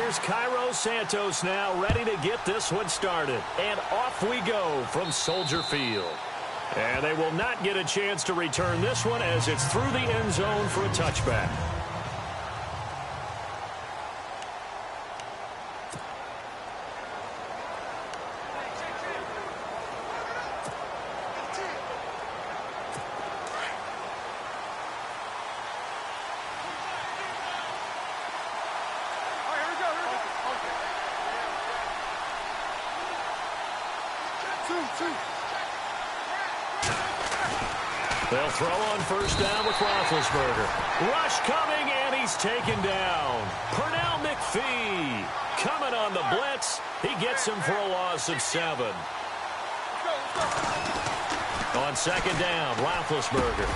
Here's Cairo Santos now ready to get this one started. And off we go from Soldier Field. And they will not get a chance to return this one as it's through the end zone for a touchback. They'll throw on first down with Roethlisberger. Rush coming, and he's taken down. Pernell McPhee coming on the blitz. He gets him for a loss of 7. On second down, Roethlisberger.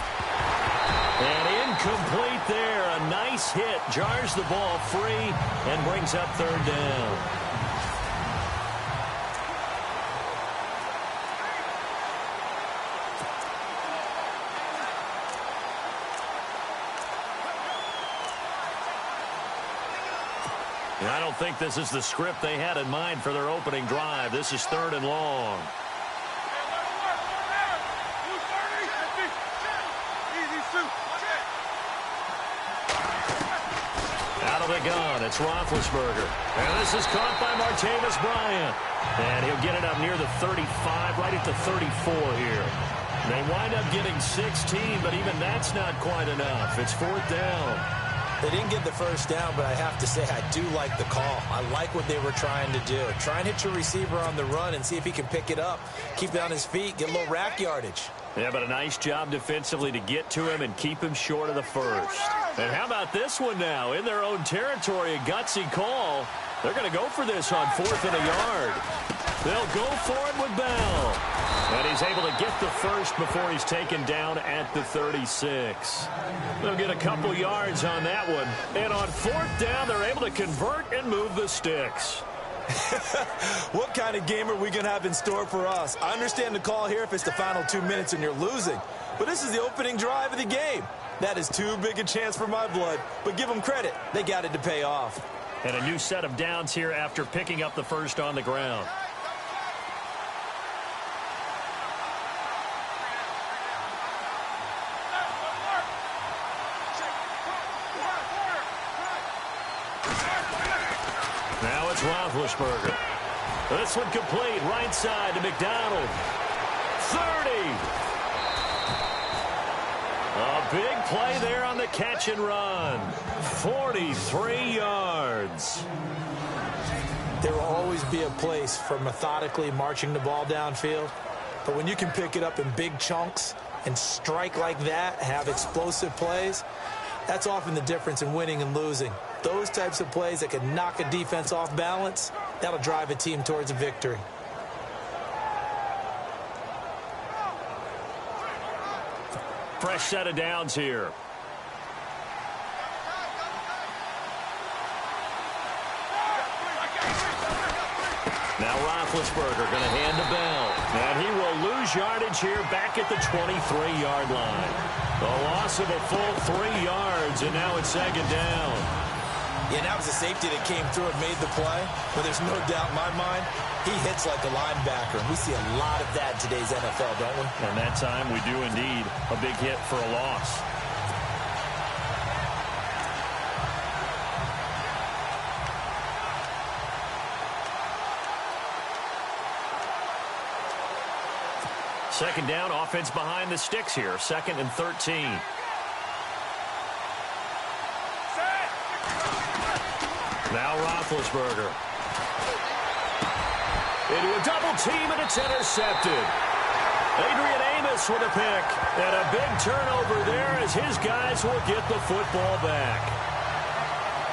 And incomplete there. A nice hit. Jars the ball free and brings up third down. I don't think this is the script they had in mind for their opening drive. This is 3rd and long. Out of the gun, it's Roethlisberger. And this is caught by Martavis Bryant. And he'll get it up near the 35, right at the 34 here. They wind up getting 16, but even that's not quite enough. It's 4th down. They didn't get the first down, but I have to say I do like the call. I like what they were trying to do. Try and hit your receiver on the run and see if he can pick it up. Keep it on his feet, get a little rack yardage. Yeah, but a nice job defensively to get to him and keep him short of the first. And how about this one now? In their own territory, a gutsy call. They're going to go for this on 4th and a yard. They'll go for it with Bell. And he's able to get the first before he's taken down at the 36. They'll get a couple yards on that one. And on 4th down, they're able to convert and move the sticks. What kind of game are we going to have in store for us? I understand the call here if it's the final 2 minutes and you're losing. But this is the opening drive of the game. That is too big a chance for my blood. But give them credit. They got it to pay off. And a new set of downs here after picking up the first on the ground. Now it's Roethlisberger. This one complete, right side to McDonald. 30. A big play there on the catch and run. 43 yards. There will always be a place for methodically marching the ball downfield. But when you can pick it up in big chunks and strike like that, have explosive plays, that's often the difference in winning and losing. Those types of plays that can knock a defense off balance, that'll drive a team towards a victory. Fresh set of downs here. Now Roethlisberger going to hand to Bell. And he will lose yardage here back at the 23-yard line. The loss of a full 3 yards, and now it's 2nd down. Yeah, that was a safety that came through and made the play. But there's no doubt in my mind, he hits like a linebacker. We see a lot of that in today's NFL, don't we? And that time we do indeed. A big hit for a loss. Second down, offense behind the sticks here. 2nd and 13. Now Roethlisberger. Into a double team, and it's intercepted. Adrian Amos with a pick. And a big turnover there as his guys will get the football back.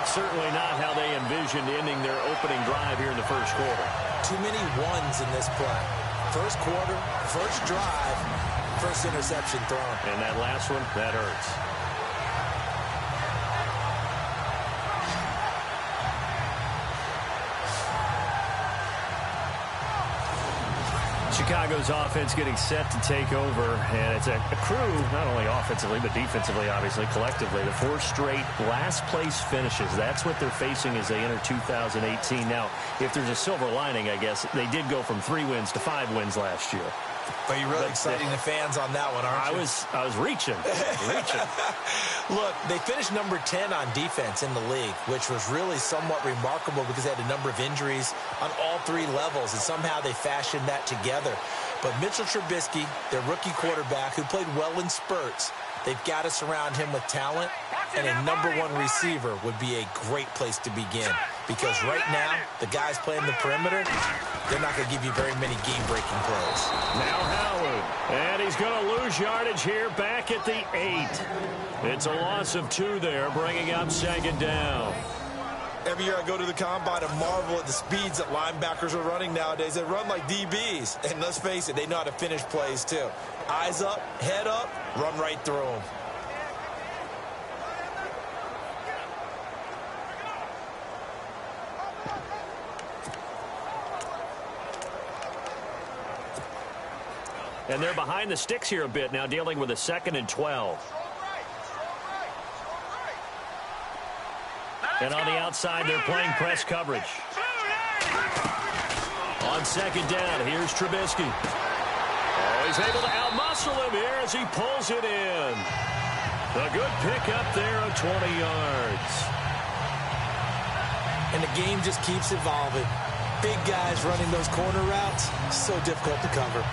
Certainly not how they envisioned ending their opening drive here in the first quarter. Too many ones in this play. First quarter, first drive, first interception thrown. And that last one, that hurts. Chicago Broncos offense getting set to take over, and it's a crew, not only offensively, but defensively, obviously, collectively. The 4 straight last-place finishes. That's what they're facing as they enter 2018. Now, if there's a silver lining, I guess, they did go from 3 wins to 5 wins last year. But you're really exciting the fans on that one, aren't you? I was reaching. Look, they finished number 10 on defense in the league, which was really somewhat remarkable because they had a number of injuries on all 3 levels, and somehow they fashioned that together. But Mitchell Trubisky, their rookie quarterback, who played well in spurts, they've got to surround him with talent, and a number 1 receiver would be a great place to begin. Because right now, the guys playing the perimeter, they're not going to give you very many game-breaking plays. Now Howard, and he's going to lose yardage here back at the 8. It's a loss of 2 there, bringing up 2nd down. Every year I go to the combine and marvel at the speeds that linebackers are running nowadays. They run like DBs. And let's face it, they know how to finish plays too. Eyes up, head up, run right through them. And they're behind the sticks here a bit now, dealing with a 2nd and 12. And on the outside, they're playing press coverage. On 2nd down, here's Trubisky. Oh, he's able to outmuscle him here as he pulls it in. A good pickup there of 20 yards. And the game just keeps evolving. Big guys running those corner routes, so difficult to cover.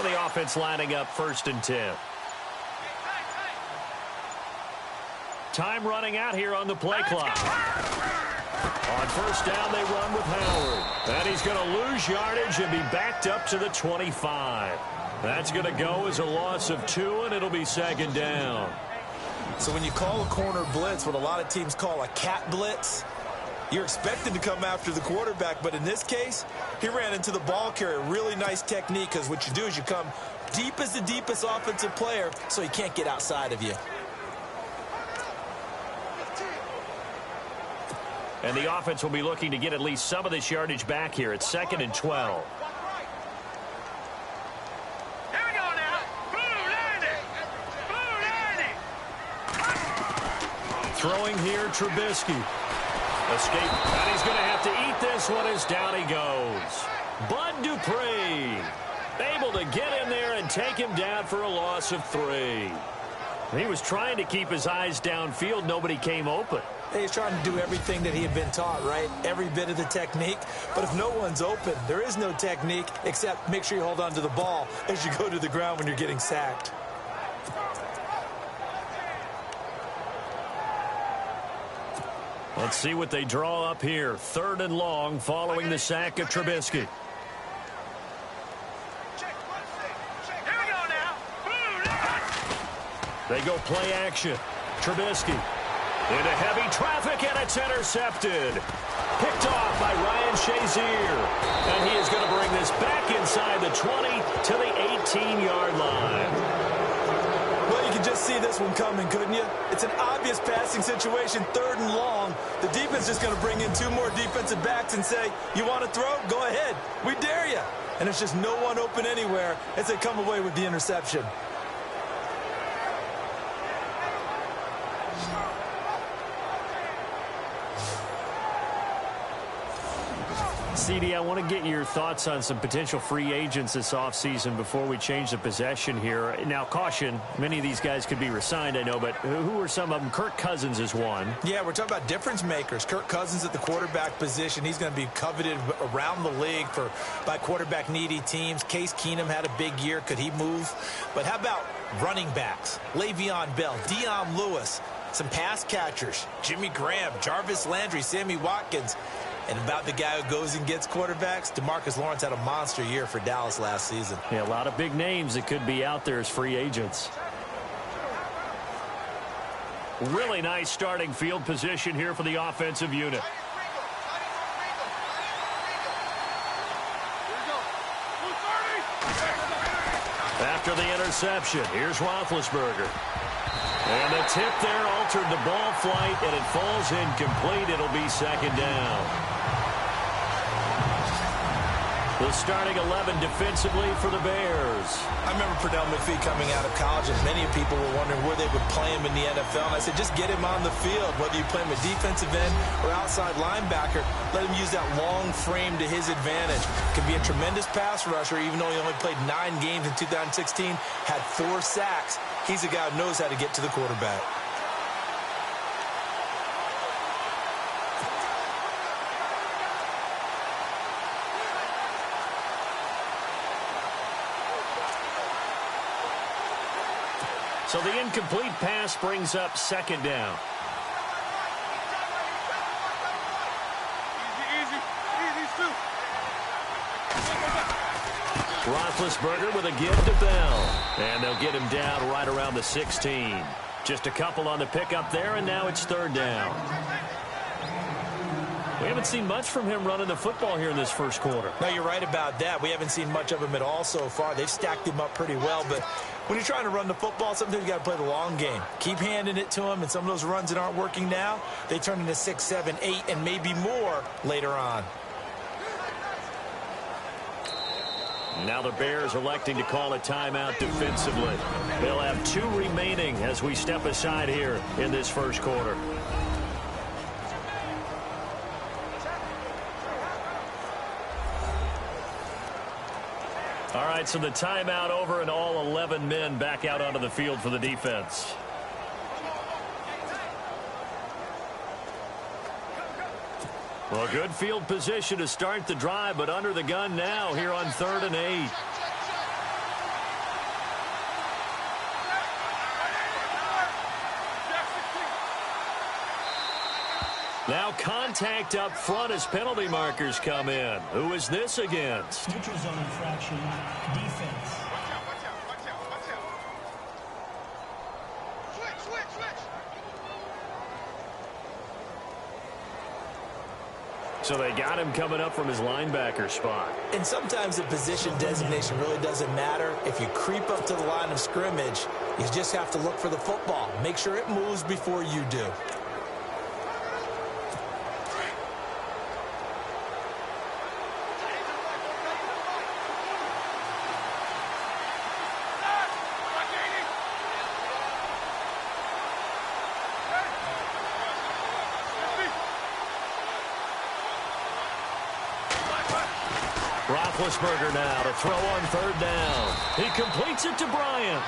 The offense lining up 1st and 10. Time running out here on the play clock. On 1st down, they run with Howard. And he's going to lose yardage and be backed up to the 25. That's going to go as a loss of 2, and it'll be 2nd down. So when you call a corner blitz, what a lot of teams call a cat blitz, you're expected to come after the quarterback, but in this case, he ran into the ball carrier. Really nice technique, because what you do is you come deep as the deepest offensive player, so he can't get outside of you. And the offense will be looking to get at least some of this yardage back here. It's 2nd and 12. Here we go now. Throwing here, Trubisky. Escape, and he's going to have to eat this one as down he goes. Bud Dupree able to get in there and take him down for a loss of 3. He was trying to keep his eyes downfield. Nobody came open. He's trying to do everything that he had been taught, right? Every bit of the technique. But if no one's open, there is no technique except make sure you hold on to the ball as you go to the ground when you're getting sacked. Let's see what they draw up here. 3rd and long following the sack of Trubisky. They go play action. Trubisky into heavy traffic, and it's intercepted. Picked off by Ryan Shazier. And he is going to bring this back inside the 20 to the 18-yard line. Well, you can just see this one coming, couldn't you? It's an obvious passing situation, 3rd and long. The defense is going to bring in 2 more defensive backs and say, you want to throw? Go ahead. We dare you. And there's just no one open anywhere as they come away with the interception. CD, I want to get your thoughts on some potential free agents this offseason before we change the possession here. Now, caution, many of these guys could be re-signed, I know, but who are some of them? Kirk Cousins is one. Yeah, we're talking about difference makers. Kirk Cousins at the quarterback position. He's going to be coveted around the league by quarterback-needy teams. Case Keenum had a big year. Could he move? But how about running backs? Le'Veon Bell, Dion Lewis, some pass catchers, Jimmy Graham, Jarvis Landry, Sammy Watkins. And about the guy who goes and gets quarterbacks, DeMarcus Lawrence had a monster year for Dallas last season. Yeah, a lot of big names that could be out there as free agents. Really nice starting field position here for the offensive unit. After the interception, here's Roethlisberger. And the tip there altered the ball flight, and it falls incomplete. It'll be second down. The starting 11 defensively for the Bears. I remember Pernell McPhee coming out of college, and many people were wondering where they would play him in the NFL. And I said, just get him on the field. Whether you play him a defensive end or outside linebacker, let him use that long frame to his advantage. Can be a tremendous pass rusher, even though he only played 9 games in 2016, had 4 sacks. He's a guy who knows how to get to the quarterback. So the incomplete pass brings up second down. Roethlisberger with a give to Bell. And they'll get him down right around the 16. Just a couple on the pickup there, and now it's third down. We haven't seen much from him running the football here in this first quarter. No, you're right about that. We haven't seen much of him at all so far. They've stacked him up pretty well, but when you're trying to run the football, sometimes you got to play the long game. Keep handing it to him, and some of those runs that aren't working now, they turn into 6, 7, 8, and maybe more later on. Now the Bears electing to call a timeout defensively. They'll have 2 remaining as we step aside here in this first quarter. All right, so the timeout over and all 11 men back out onto the field for the defense. Well, good field position to start the drive, but under the gun now here on 3rd and 8. Now contact up front as penalty markers come in. Who is this against? Neutral zone infraction, defense. So they got him coming up from his linebacker spot. And sometimes the position designation really doesn't matter. If you creep up to the line of scrimmage, you just have to look for the football. Make sure it moves before you do. Roethlisberger now to throw on 3rd down. He completes it to Bryant.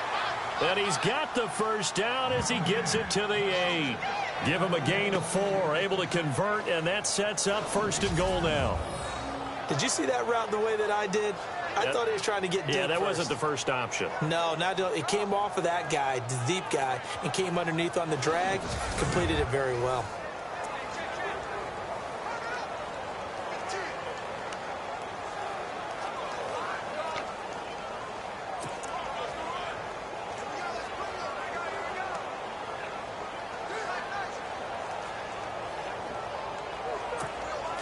And he's got the first down as he gets it to the 8. Give him a gain of 4, able to convert, and that sets up 1st and goal now. Did you see that route the way that I did? I thought he was trying to get deep. Yeah, that first. wasn't the first option. No, it came off of that guy, the deep guy, and came underneath on the drag. Completed it very well.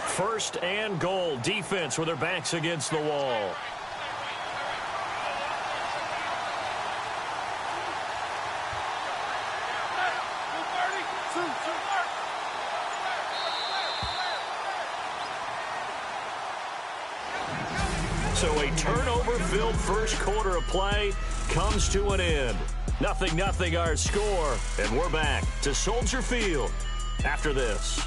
First and goal. Defense with their backs against the wall. So a turnover-filled first quarter of play comes to an end. 0-0 our score, and we're back to Soldier Field after this.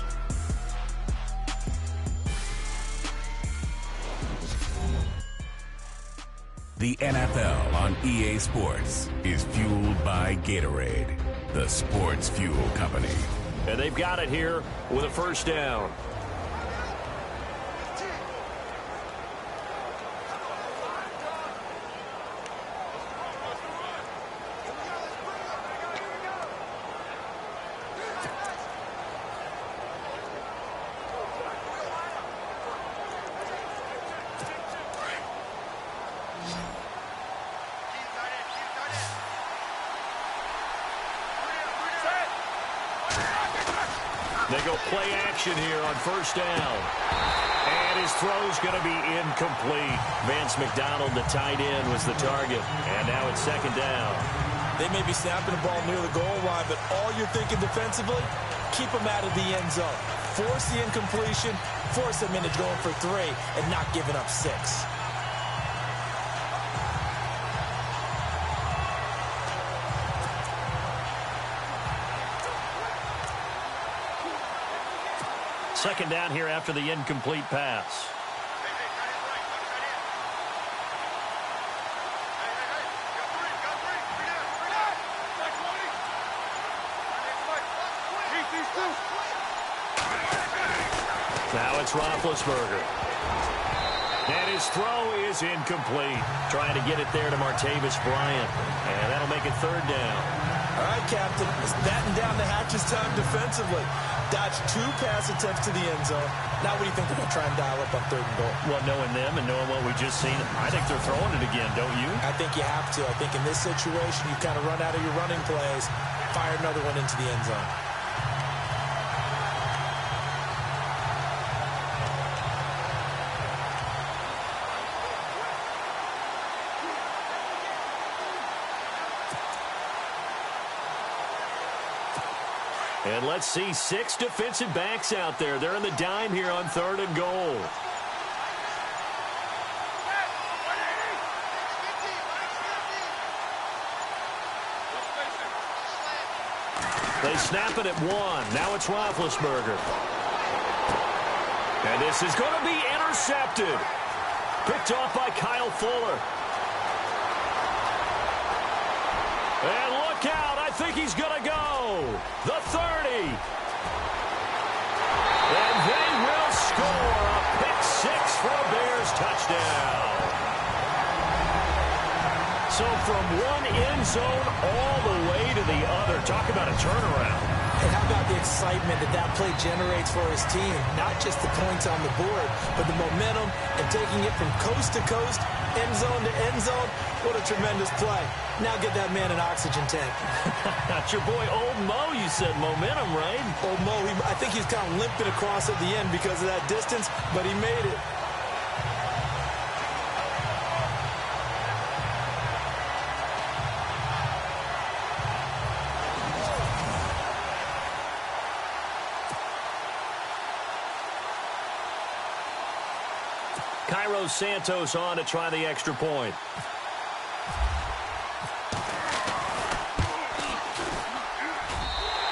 The NFL on EA Sports is fueled by Gatorade, the sports fuel company. And they've got it here with a first down. They go play action here on first down. And his throw's going to be incomplete. Vance McDonald, the tight end, was the target. And now it's second down. They may be snapping the ball near the goal line, but all you're thinking defensively, keep them out of the end zone. Force the incompletion, force them into going for 3, and not giving up 6. Second down here after the incomplete pass. Now it's Roethlisberger. And his throw is incomplete. Trying to get it there to Martavis Bryant. And that'll make it third down. All right, Captain. It's batten down the hatches time defensively. Dodged 2 pass attempts to the end zone. Now what do you think they're going to try and dial up on third and goal? Well, knowing them and knowing what we just seen, I think they're throwing it again, don't you? I think you have to. I think in this situation, you kind of run out of your running plays, fire another one into the end zone. And let's see 6 defensive backs out there. They're in the dime here on third and goal. They snap it at 1. Now it's Roethlisberger. And this is going to be intercepted. Picked off by Kyle Fuller. And look out. I think he's going to go. The 30. And they will score a pick 6 for a Bears touchdown. So from one end zone all the way to the other. Talk about a turnaround. And how about the excitement that that play generates for his team? Not just the points on the board, but the momentum and taking it from coast to coast, end zone to end zone. What a tremendous play. Now get that man an oxygen tank. That's your boy Old Mo. You said momentum, right? Old Mo, I think he's kind of limping across at the end because of that distance, but he made it. Cairo Santos on to try the extra point.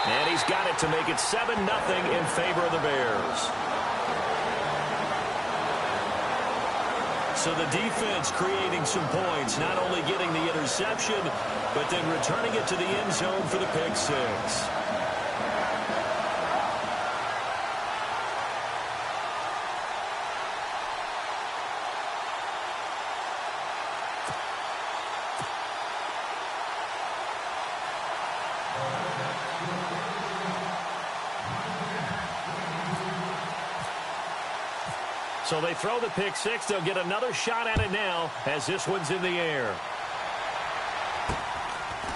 And he's got it to make it 7-0 in favor of the Bears. So the defense creating some points, not only getting the interception, but then returning it to the end zone for the pick 6. So they throw the pick 6. They'll get another shot at it now as this one's in the air.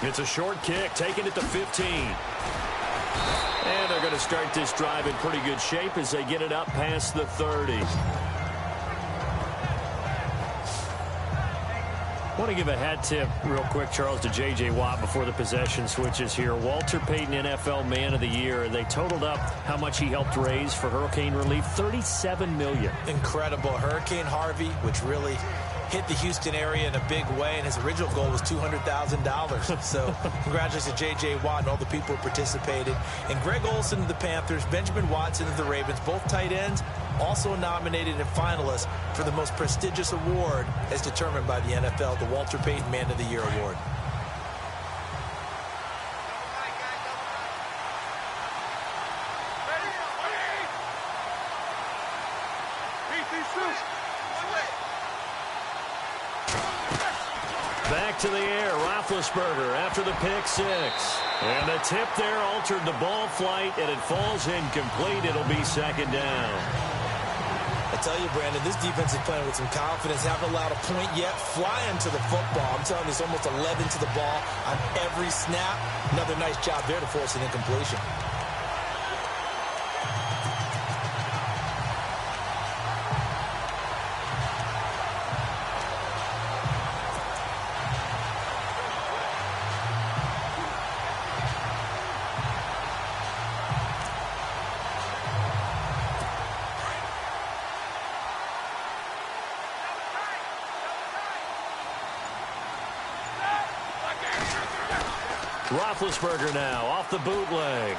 It's a short kick, taking it to 15. And they're going to start this drive in pretty good shape as they get it up past the 30. I want to give a hat tip real quick, Charles, to J.J. Watt before the possession switches here. Walter Payton, NFL Man of the Year. They totaled up how much he helped raise for hurricane relief, $37 million. Incredible. Hurricane Harvey, which really hit the Houston area in a big way, and his original goal was $200,000. So congratulations to J.J. Watt and all the people who participated. And Greg Olsen of the Panthers, Benjamin Watson of the Ravens, both tight ends, also nominated and finalists for the most prestigious award as determined by the NFL, the Walter Payton Man of the Year Award. Back to the air, Roethlisberger after the pick 6. And the tip there altered the ball flight, and it falls incomplete. It'll be second down. I tell you, Brandon, this defense is playing with some confidence. Haven't allowed a point yet. Flying to the football. I'm telling you, it's almost 11 to the ball on every snap. Another nice job there to force an incompletion. Roethlisberger now off the bootleg.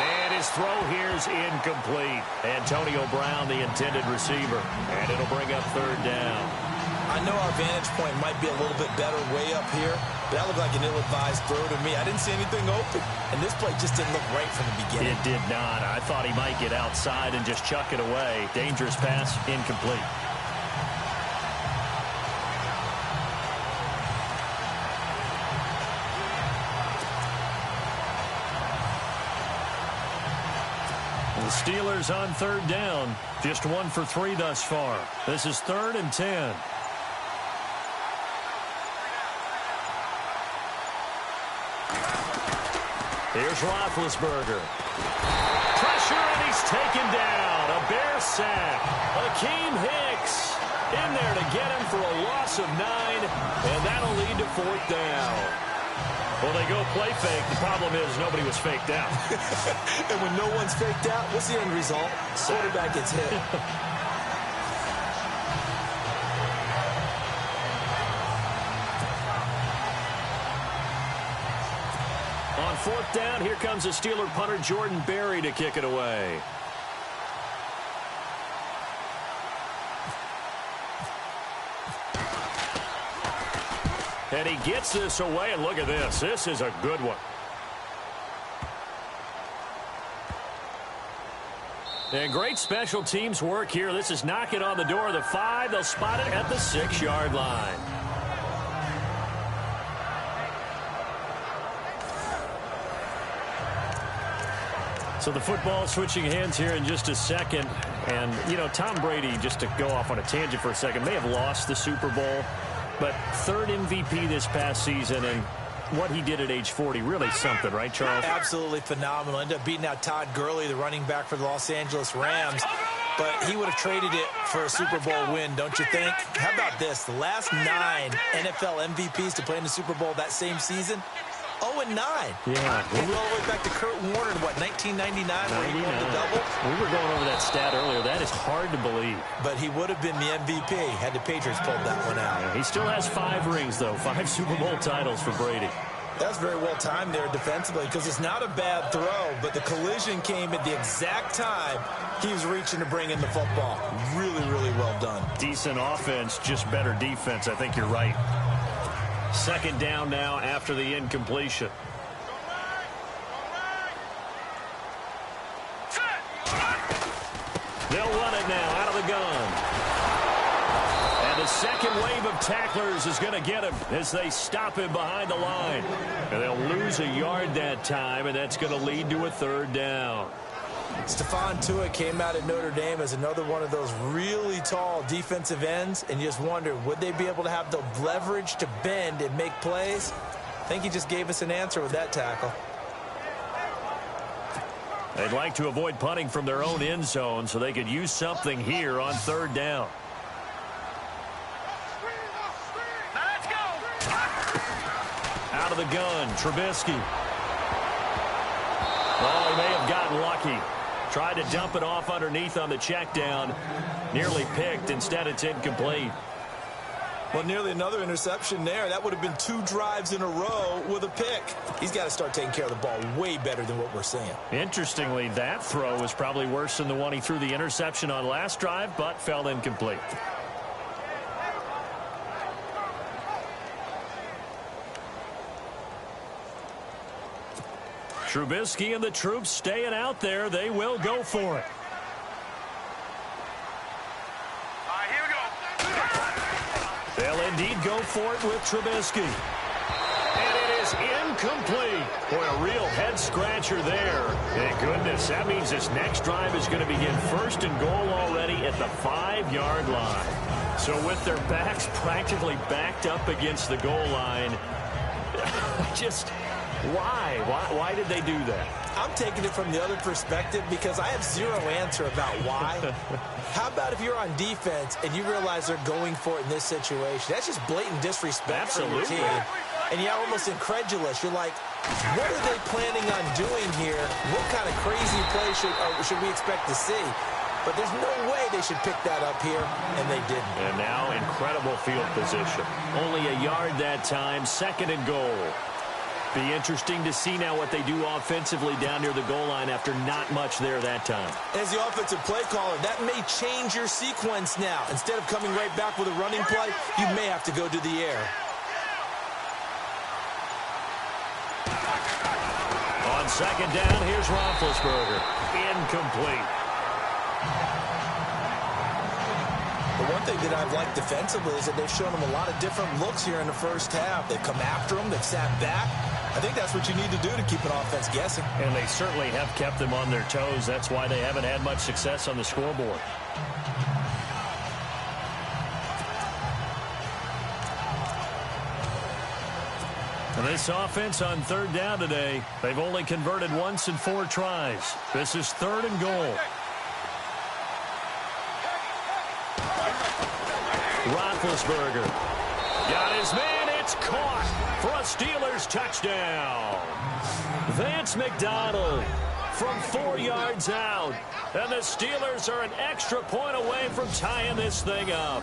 And his throw here's incomplete. Antonio Brown, the intended receiver. And it'll bring up third down. I know our vantage point might be a little bit better way up here, but that looked like an ill-advised throw to me. I didn't see anything open, and this play just didn't look right from the beginning. It did not. I thought he might get outside and just chuck it away. Dangerous pass, incomplete. The Steelers on third down. Just 1 for 3 thus far. This is 3rd and 10. Here's Roethlisberger. Pressure, and he's taken down. A Bear sack. Akeem Hicks in there to get him for a loss of 9, and that'll lead to 4th down. Well, they go play fake. The problem is nobody was faked out. And when no one's faked out, what's the end result? Quarterback gets hit. On 4th down, here comes the Steeler punter Jordan Berry to kick it away. And he gets this away, and look at this. This is a good one. And great special teams work here. This is knocking on the door of the 5. They'll spot it at the 6-yard line. So the football switching hands here in just a second. And, you know, Tom Brady, just to go off on a tangent for a second, may have lost the Super Bowl. But 3rd MVP this past season, and what he did at age 40, really something, right, Charles? Absolutely phenomenal. Ended up beating out Todd Gurley, the running back for the Los Angeles Rams. But he would have traded it for a Super Bowl win, don't you think? How about this? The last 9 NFL MVPs to play in the Super Bowl that same season, 0-9. Yeah. We're all the way back to Kurt Warner in, what, 1999 where he won the double? We were going over that stat earlier. That is hard to believe. But he would have been the MVP had the Patriots pulled that one out. Yeah, he still has 5 rings, though. 5 Super Bowl titles for Brady. That's very well timed there defensively because it's not a bad throw, but the collision came at the exact time he was reaching to bring in the football. Really, really well done. Decent offense, just better defense. I think you're right. 2nd down now after the incompletion. They'll run it now out of the gun. And the second wave of tacklers is going to get him as they stop him behind the line. And they'll lose a yard that time, and that's going to lead to a 3rd down. Stephon Tuitt came out at Notre Dame as another one of those really tall defensive ends, and you just wonder, would they be able to have the leverage to bend and make plays? I think he just gave us an answer with that tackle. They'd like to avoid punting from their own end zone so they could use something here on 3rd down. Let's go. Out of the gun, Trubisky. Oh, he may have gotten lucky. Tried to dump it off underneath on the check down. Nearly picked. Instead, it's incomplete. Well, nearly another interception there. That would have been 2 drives in a row with a pick. He's got to start taking care of the ball way better than what we're seeing. Interestingly, that throw was probably worse than the one he threw the interception on last drive, but fell incomplete. Trubisky and the troops staying out there. They will go for it. All right, here we go. They'll indeed go for it with Trubisky. And it is incomplete. Boy, a real head-scratcher there. Thank goodness. That means this next drive is going to begin 1st and goal already at the 5-yard line. So with their backs practically backed up against the goal line, just... Why did they do that? I'm taking it from the other perspective because I have zero answer about why. How about if you're on defense and you realize they're going for it in this situation? That's just blatant disrespect for your team. And you're almost incredulous. You're like, what are they planning on doing here? What kind of crazy play should we expect to see? but there's no way they should pick that up here, and they didn't. And now incredible field position. Only a yard that time, 2nd and goal. Be interesting to see now what they do offensively down near the goal line after not much there that time. As the offensive play caller, that may change your sequence now. Instead of coming right back with a running play, you may have to go to the air. On 2nd down, here's Roethlisberger. Incomplete. The one thing that I've liked defensively is that they've shown them a lot of different looks here in the first half. They've come after them. They've sat back. I think that's what you need to do to keep an offense guessing. And they certainly have kept them on their toes. That's why they haven't had much success on the scoreboard. And this offense on 3rd down today, they've only converted once in 4 tries. This is 3rd and goal. Roethlisberger got his man. It's caught for a Steelers touchdown. Vance McDonald from 4 yards out. And the Steelers are an extra point away from tying this thing up.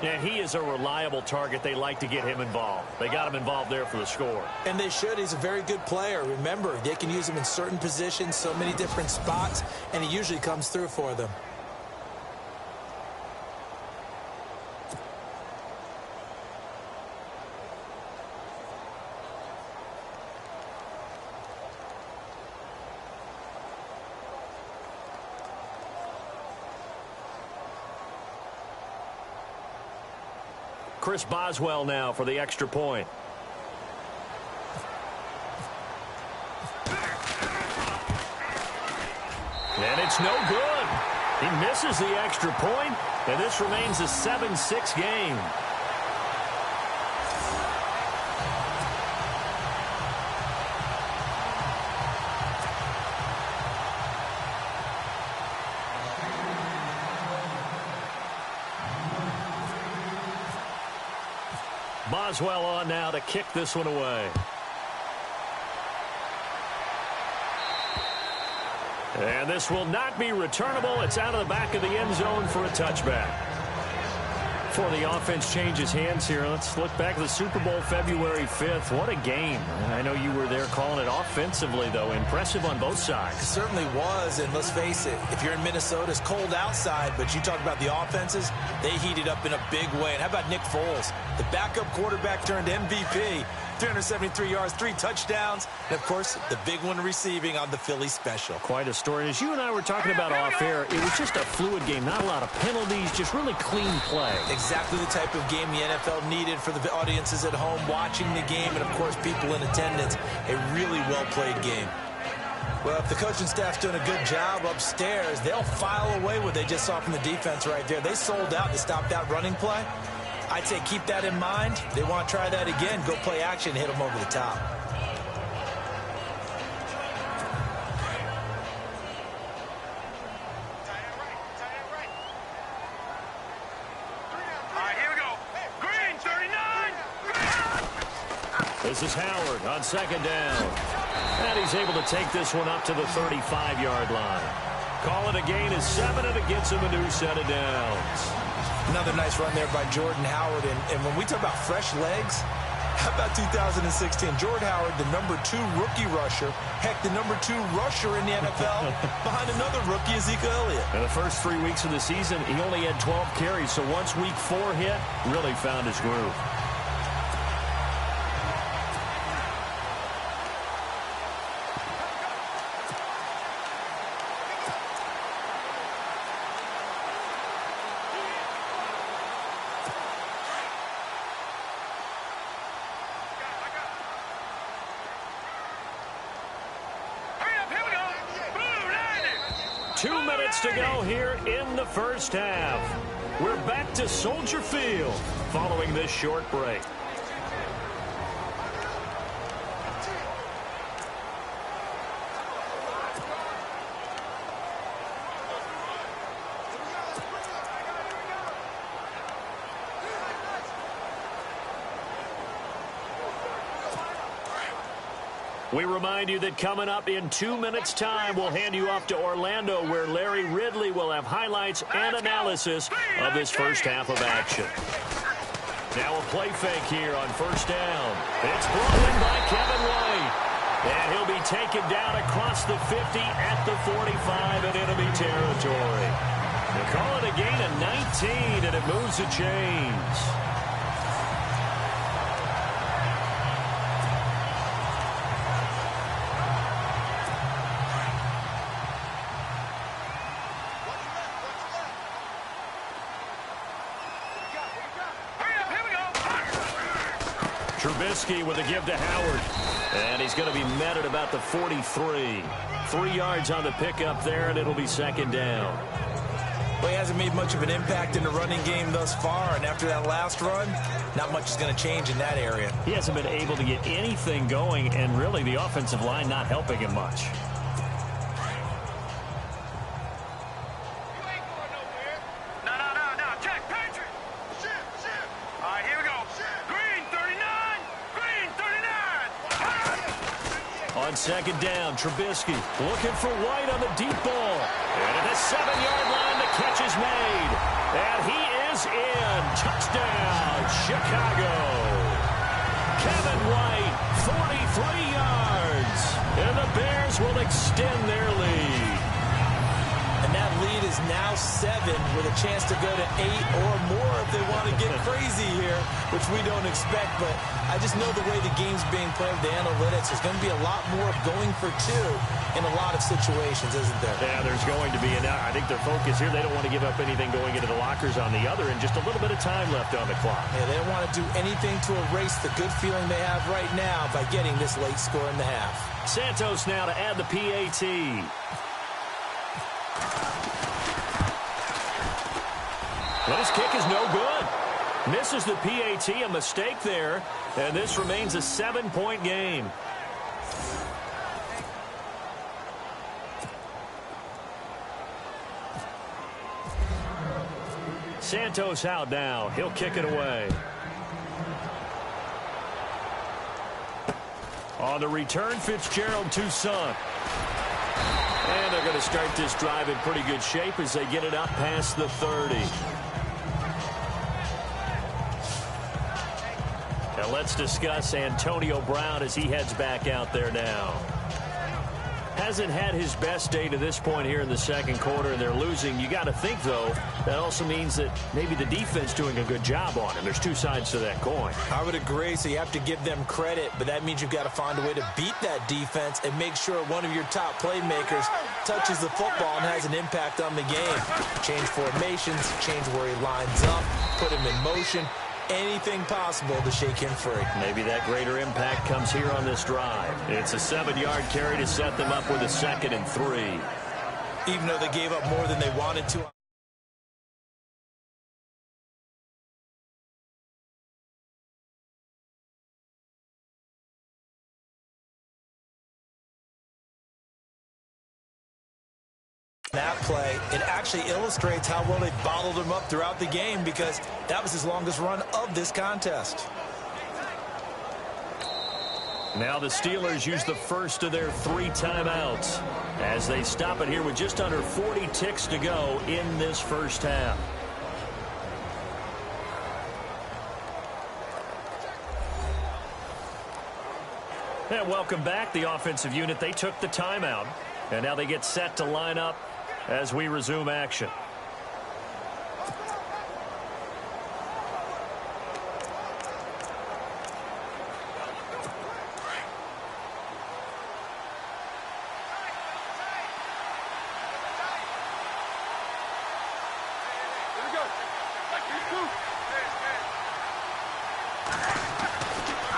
And he is a reliable target. They like to get him involved. They got him involved there for the score. And they should. He's a very good player. Remember, they can use him in certain positions, so many different spots, and he usually comes through for them. Chris Boswell now for the extra point. And it's no good. He misses the extra point, and this remains a 7-6 game. Boswell on now to kick this one away. And this will not be returnable. It's out of the back of the end zone for a touchback. Before the offense changes hands here, let's look back at the Super Bowl February 5th. What a game. I know you were there calling it offensively, though. Impressive on both sides. It certainly was, and let's face it, if you're in Minnesota, it's cold outside, but you talk about the offenses, they heated up in a big way. And how about Nick Foles? The backup quarterback turned MVP. 373 yards, 3 touchdowns, and, of course, the big one receiving on the Philly special. Quite a story. And as you and I were talking about off air, it was just a fluid game. Not a lot of penalties, just really clean play. Exactly the type of game the NFL needed for the audiences at home watching the game and, of course, people in attendance. A really well-played game. Well, if the coaching staff's doing a good job upstairs, they'll file away what they just saw from the defense right there. They sold out to stop that running play. I'd say keep that in mind. They want to try that again. Go play action, hit them over the top. All right, here we go. Green, 39. This is Howard on 2nd down. And he's able to take this one up to the 35-yard line. Call it a gain of 7, and it gets him a new set of downs. Another nice run there by Jordan Howard. And when we talk about fresh legs, how about 2016? Jordan Howard, the #2 rookie rusher. Heck, the #2 rusher in the NFL behind another rookie, Ezekiel Elliott. In the first 3 weeks of the season, he only had 12 carries. So once week 4 hit, really found his groove. To go here in the first half. We're back to Soldier Field following this short break. We remind you that coming up in 2 minutes' time, we'll hand you off to Orlando, where Larry Ridley will have highlights and analysis of this first half of action. Now a play fake here on first down. It's brought in by Kevin White. And he'll be taken down across the 50 at the 45 in enemy territory. They call it a gain of 19, and it moves the chains. Trubisky with a give to Howard. And he's going to be met at about the 43. 3 yards on the pickup there, and it'll be second down. Well, he hasn't made much of an impact in the running game thus far, and after that last run, not much is going to change in that area. He hasn't been able to get anything going, and really the offensive line not helping him much. On second down, Trubisky looking for White on the deep ball. And at the 7-yard line, the catch is made. And he is in. Touchdown, Chicago. Kevin White, 43 yards. And the Bears will extend their lead. And that lead is now 7 with a chance to go to 8 or more if they want to get crazy here, which we don't expect. But I just know the way the game's being played with the analytics, there's going to be a lot more of going for 2 in a lot of situations, isn't there? Yeah, there's going to be. And I think their focus here, they don't want to give up anything going into the lockers on the other, and just a little bit of time left on the clock. Yeah, they don't want to do anything to erase the good feeling they have right now by getting this late score in the half. Santos now to add the PAT. But his kick is no good. Misses the PAT, a mistake there, and this remains a 7-point game. Santos out now. He'll kick it away. On the return, Fitzgerald to Son. And they're going to start this drive in pretty good shape as they get it up past the 30. Now let's discuss Antonio Brown as he heads back out there now. Hasn't had his best day to this point here in the second quarter, and they're losing. You got to think, though, that also means that maybe the defense doing a good job on him. There's two sides to that coin. I would agree, so you have to give them credit, but that means you've got to find a way to beat that defense and make sure one of your top playmakers touches the football and has an impact on the game. Change formations, change where he lines up, put him in motion. Anything possible to shake him free. Maybe that greater impact comes here on this drive. It's a 7-yard carry to set them up with a 2nd and 3. Even though they gave up more than they wanted to. That play, it actually illustrates how well they bottled him up throughout the game, because that was his longest run of this contest. Now the Steelers use the first of their 3 timeouts as they stop it here with just under 40 ticks to go in this first half. And welcome back. The offensive unit, they took the timeout, and now they get set to line up as we resume action.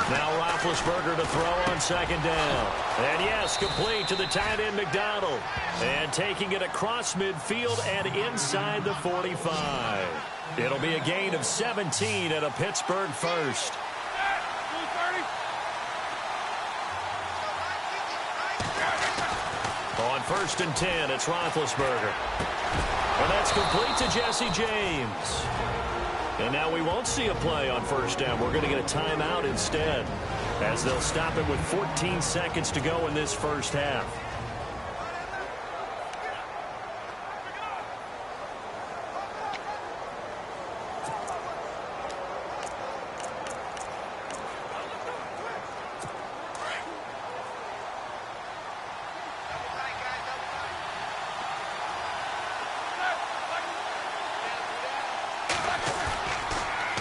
Now Roethlisberger to throw on second down. And yes, complete to the tight end McDonald. And taking it across midfield and inside the 45. It'll be a gain of 17 and a Pittsburgh first. On 1st and 10, it's Roethlisberger. And that's complete to Jesse James. And now we won't see a play on first down. We're going to get a timeout instead. as they'll stop it with 14 seconds to go in this first half.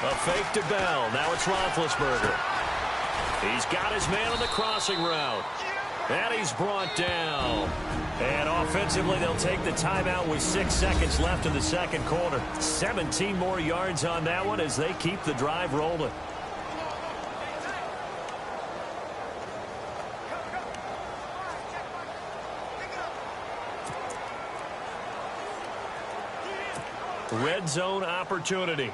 A fake to Bell. Now it's Roethlisberger. He's got his man on the crossing route. And he's brought down. And offensively, they'll take the timeout with 6 seconds left in the second quarter. 17 more yards on that one as they keep the drive rolling. Red zone opportunity.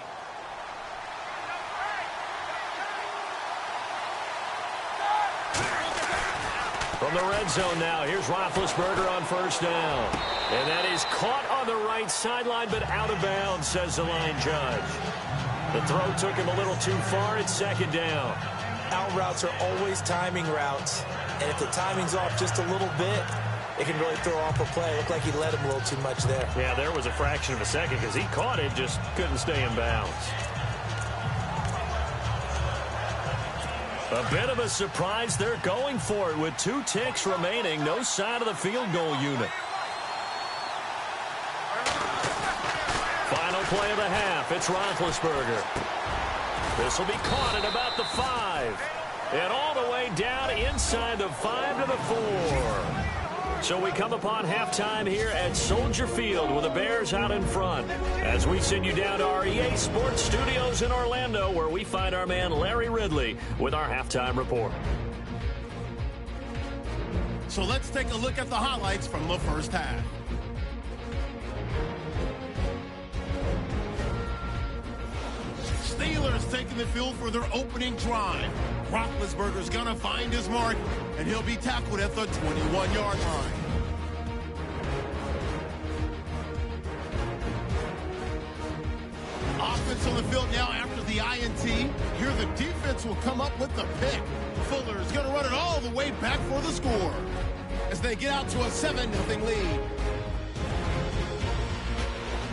From the red zone now, here's Roethlisberger on first down. And that is caught on the right sideline, but out of bounds, says the line judge. The throw took him a little too far. It's second down. Out routes are always timing routes. And if the timing's off just a little bit, it can really throw off a play. Looked like he led him a little too much there. Yeah, there was a fraction of a second because he caught it, just couldn't stay in bounds. A bit of a surprise. They're going for it with 2 ticks remaining. No sign of the field goal unit. Final play of the half. It's Roethlisberger. This will be caught at about the 5. And all the way down inside the 5 to the 4. So we come upon halftime here at Soldier Field with the Bears out in front. As we send you down to our EA Sports Studios in Orlando, where we find our man Larry Ridley with our halftime report. So let's take a look at the highlights from the first half. Steelers taking the field for their opening drive. Roethlisberger's going to find his mark, and he'll be tackled at the 21-yard line. Offense on the field now after the INT. Here the defense will come up with the pick. Fuller's going to run it all the way back for the score as they get out to a 7-0 lead.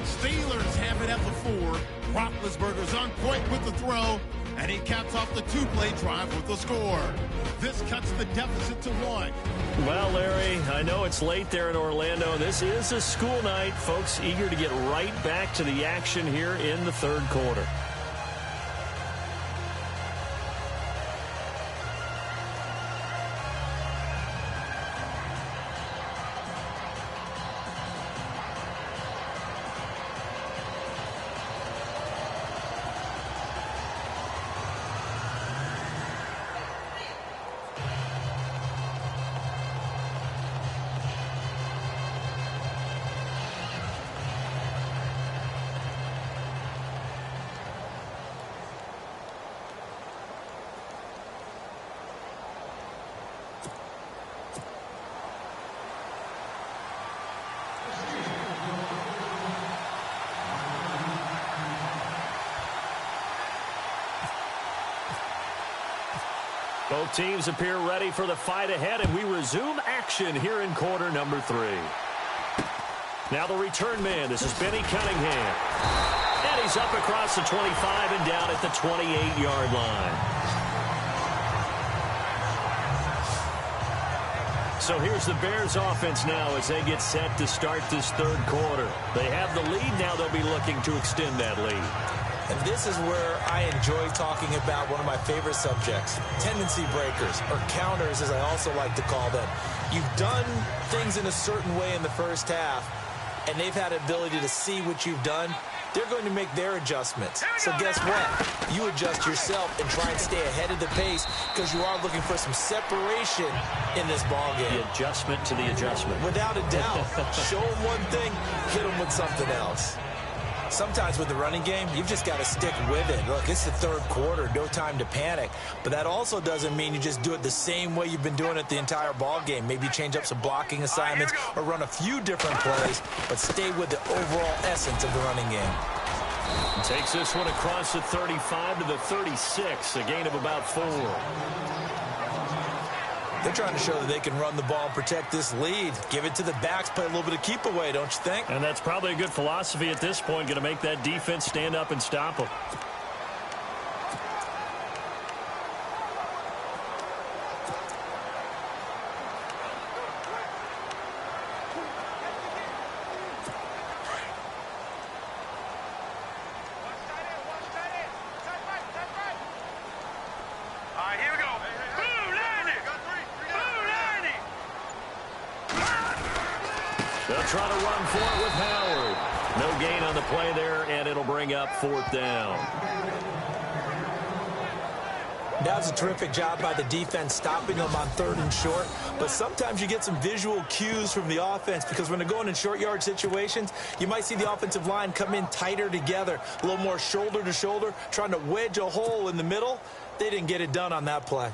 Steelers have it at the 4. Roethlisberger's on point with the throw, and he caps off the 2-play drive with the score. This cuts the deficit to 1. Well, Larry, I know it's late there in Orlando. This is a school night. Folks eager to get right back to the action here in the third quarter. Both teams appear ready for the fight ahead, and we resume action here in quarter number 3. Now the return man. This is Benny Cunningham. And he's up across the 25 and down at the 28-yard line. So here's the Bears offense now as they get set to start this third quarter. They have the lead. Now they'll be looking to extend that lead. And this is where I enjoy talking about one of my favorite subjects, tendency breakers, or counters as I also like to call them. You've done things in a certain way in the first half, and they've had the ability to see what you've done. They're going to make their adjustments. So guess what? You adjust yourself and try and stay ahead of the pace because you are looking for some separation in this ballgame. The adjustment to the adjustment. Without a doubt. Show them one thing, hit them with something else. Sometimes with the running game, you've just got to stick with it. Look, it's the third quarter, no time to panic. But that also doesn't mean you just do it the same way you've been doing it the entire ball game. Maybe change up some blocking assignments or run a few different plays, but stay with the overall essence of the running game. Takes this one across the 35 to the 36, a gain of about 4. They're trying to show that they can run the ball and protect this lead. Give it to the backs, play a little bit of keep away, don't you think? And that's probably a good philosophy at this point, going to make that defense stand up and stop them. They'll try to run for it with Howard. No gain on the play there, and it'll bring up 4th down. That was a terrific job by the defense stopping them on 3rd and short. But sometimes you get some visual cues from the offense because when they're going in short yard situations, you might see the offensive line come in tighter together, a little more shoulder to shoulder, trying to wedge a hole in the middle. They didn't get it done on that play.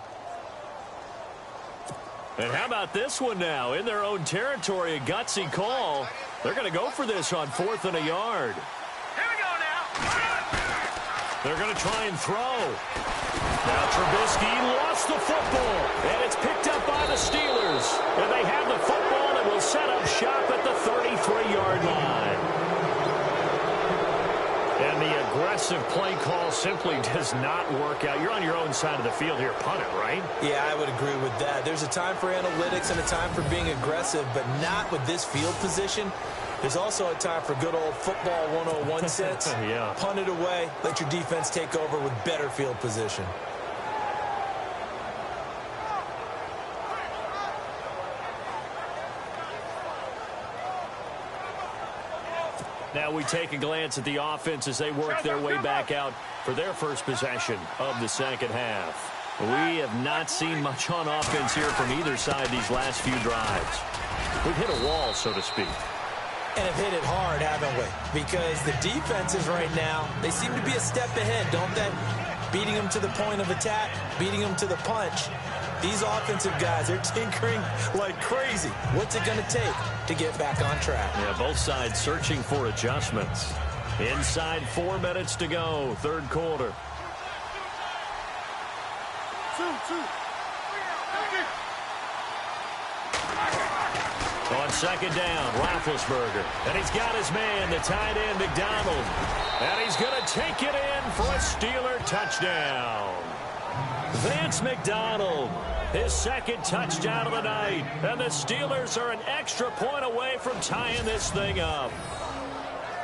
And how about this one now? In their own territory, a gutsy call. They're going to go for this on 4th and a yard. Here we go now. They're going to try and throw. Now Trubisky lost the football, and it's picked up by the Steelers. And they have the football and will set up shop at the 33-yard line. And the aggressive play call simply does not work out. You're on your own side of the field here. Punt it, right? Yeah, I would agree with that. There's a time for analytics and a time for being aggressive, but not with this field position. There's also a time for good old football 101 sense. Yeah. Punt it away. Let your defense take over with better field position. Now we take a glance at the offense as they work their way back out for their first possession of the second half. We have not seen much on offense here from either side these last few drives. We've hit a wall, so to speak. And have hit it hard, haven't we? Because the defenses right now, they seem to be a step ahead, don't they? Beating them to the point of attack, beating them to the punch. These offensive guys, they're tinkering like crazy. What's it going to take to get back on track? Yeah, both sides searching for adjustments. Inside 4 minutes to go, 3rd quarter. On 2nd down, Roethlisberger. And he's got his man, the tight end, McDonald. And he's going to take it in for a Steeler touchdown. Vance McDonald, his 2nd touchdown of the night. And the Steelers are an extra point away from tying this thing up.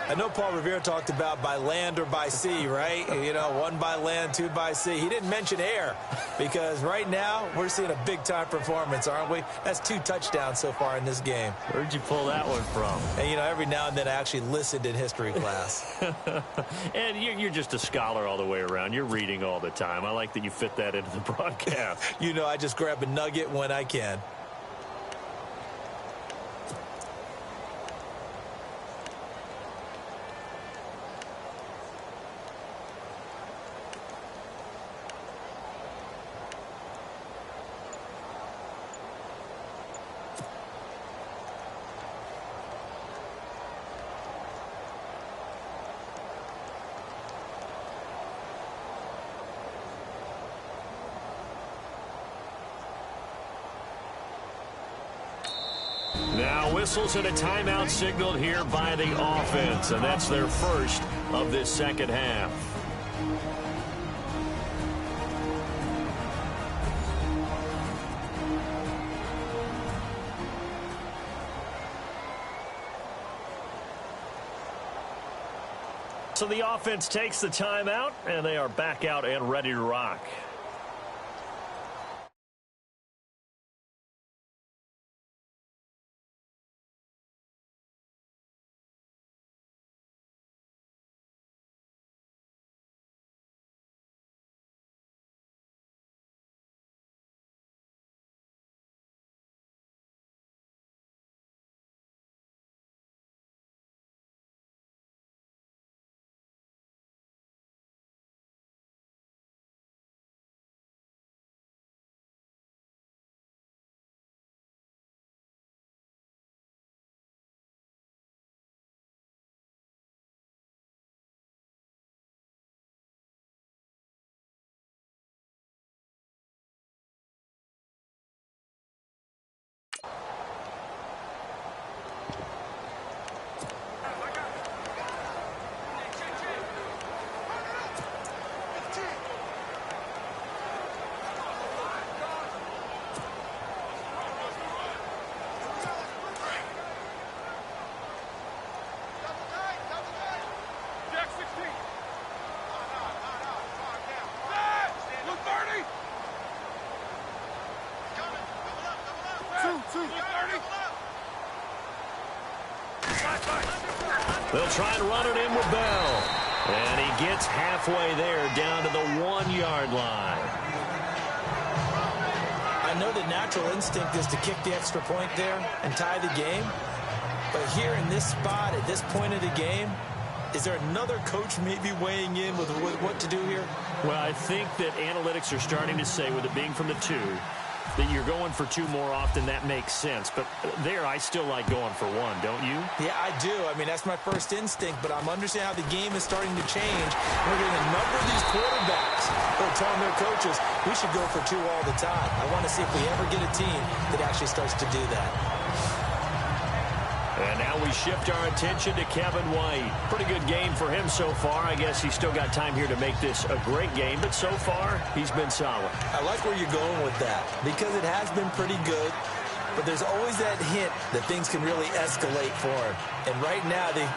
I know Paul Revere talked about by land or by sea, right? You know, 1 by land, 2 by sea. He didn't mention air because right now we're seeing a big-time performance, aren't we? That's 2 touchdowns so far in this game. Where'd you pull that one from? And, you know, every now and then I actually listened in history class. And you're just a scholar all the way around. You're reading all the time. I like that you fit that into the broadcast. You know, I just grab a nugget when I can. Now whistles and a timeout signaled here by the offense, and that's their first of this second half. So the offense takes the timeout, and they are back out and ready to rock. They'll try and run it in with Bell. And he gets halfway there down to the 1-yard line. I know the natural instinct is to kick the extra point there and tie the game. But here in this spot, at this point of the game, is there another coach maybe weighing in with what to do here? Well, I think that analytics are starting to say, with it being from the 2, that you're going for 2 more often. That makes sense. But there, I still like going for 1, don't you? Yeah, I do. I mean, that's my first instinct, but I'm understanding how the game is starting to change. We're getting a number of these quarterbacks who are telling their coaches, we should go for 2 all the time. I want to see if we ever get a team that actually starts to do that. And now we shift our attention to Kevin White. Pretty good game for him so far. I guess he's still got time here to make this a great game, but so far, he's been solid. I like where you're going with that because it has been pretty good, but there's always that hint that things can really escalate for him. And right now, they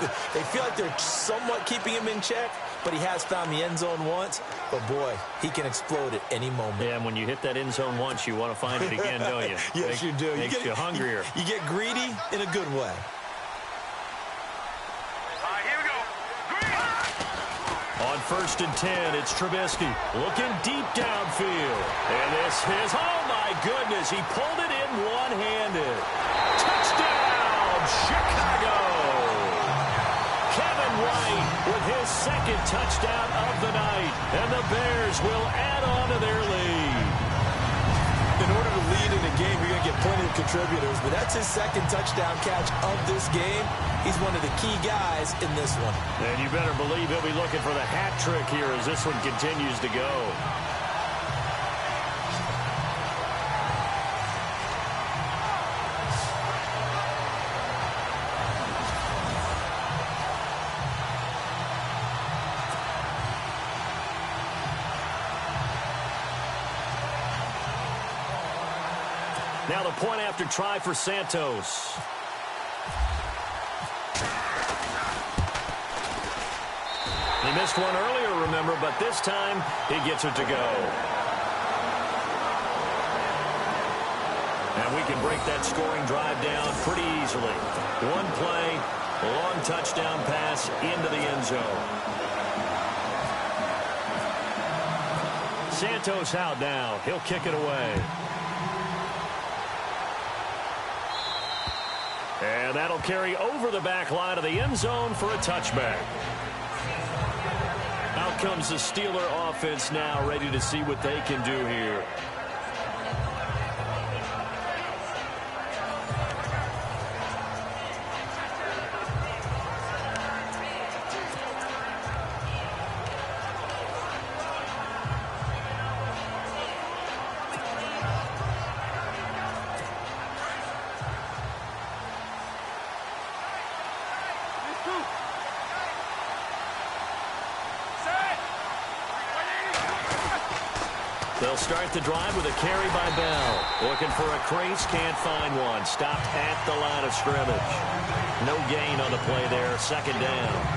feel like they're somewhat keeping him in check, but he has found the end zone once. But, boy, he can explode at any moment. Yeah, and when you hit that end zone once, you want to find it again, don't you? Yes, you do. Makes you hungrier. You get greedy in a good way. On 1st and 10, it's Trubisky looking deep downfield. And this is, oh, my goodness, he pulled it in one-handed. Touchdown, Chicago! Kevin White with his 2nd touchdown of the night. And the Bears will add on to their lead. In order to lead in a game, you're going to get plenty of contributors, but that's his 2nd touchdown catch of this game. He's one of the key guys in this one. And you better believe he'll be looking for the hat trick here as this one continues to go. Now the point after try for Santos. He missed one earlier, remember, but this time he gets it to go. And we can break that scoring drive down pretty easily. One play, a long touchdown pass into the end zone. Santos out now. He'll kick it away. And that'll carry over the back line of the end zone for a touchback. Out comes the Steeler offense now, ready to see what they can do here. They'll start the drive with a carry by Bell. Looking for a crease, can't find one. Stopped at the line of scrimmage. No gain on the play there, 2nd down.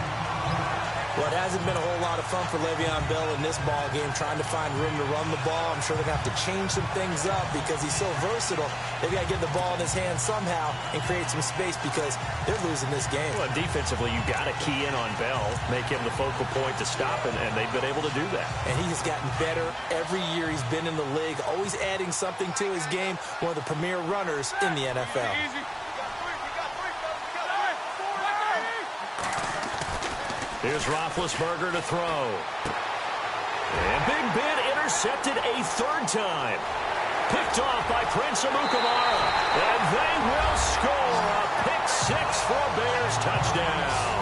Well, it hasn't been a whole lot of fun for Le'Veon Bell in this ball game, trying to find room to run the ball. I'm sure they're going to have to change some things up because he's so versatile. They've got to get the ball in his hands somehow and create some space because they're losing this game. Well, defensively, you've got to key in on Bell, make him the focal point to stop, and they've been able to do that. And he has gotten better every year he's been in the league, always adding something to his game, one of the premier runners in the NFL. Here's Roethlisberger to throw. And Big Ben intercepted a 3rd time. Picked off by Prince Amukamara. And they will score a pick 6 for a Bears touchdown.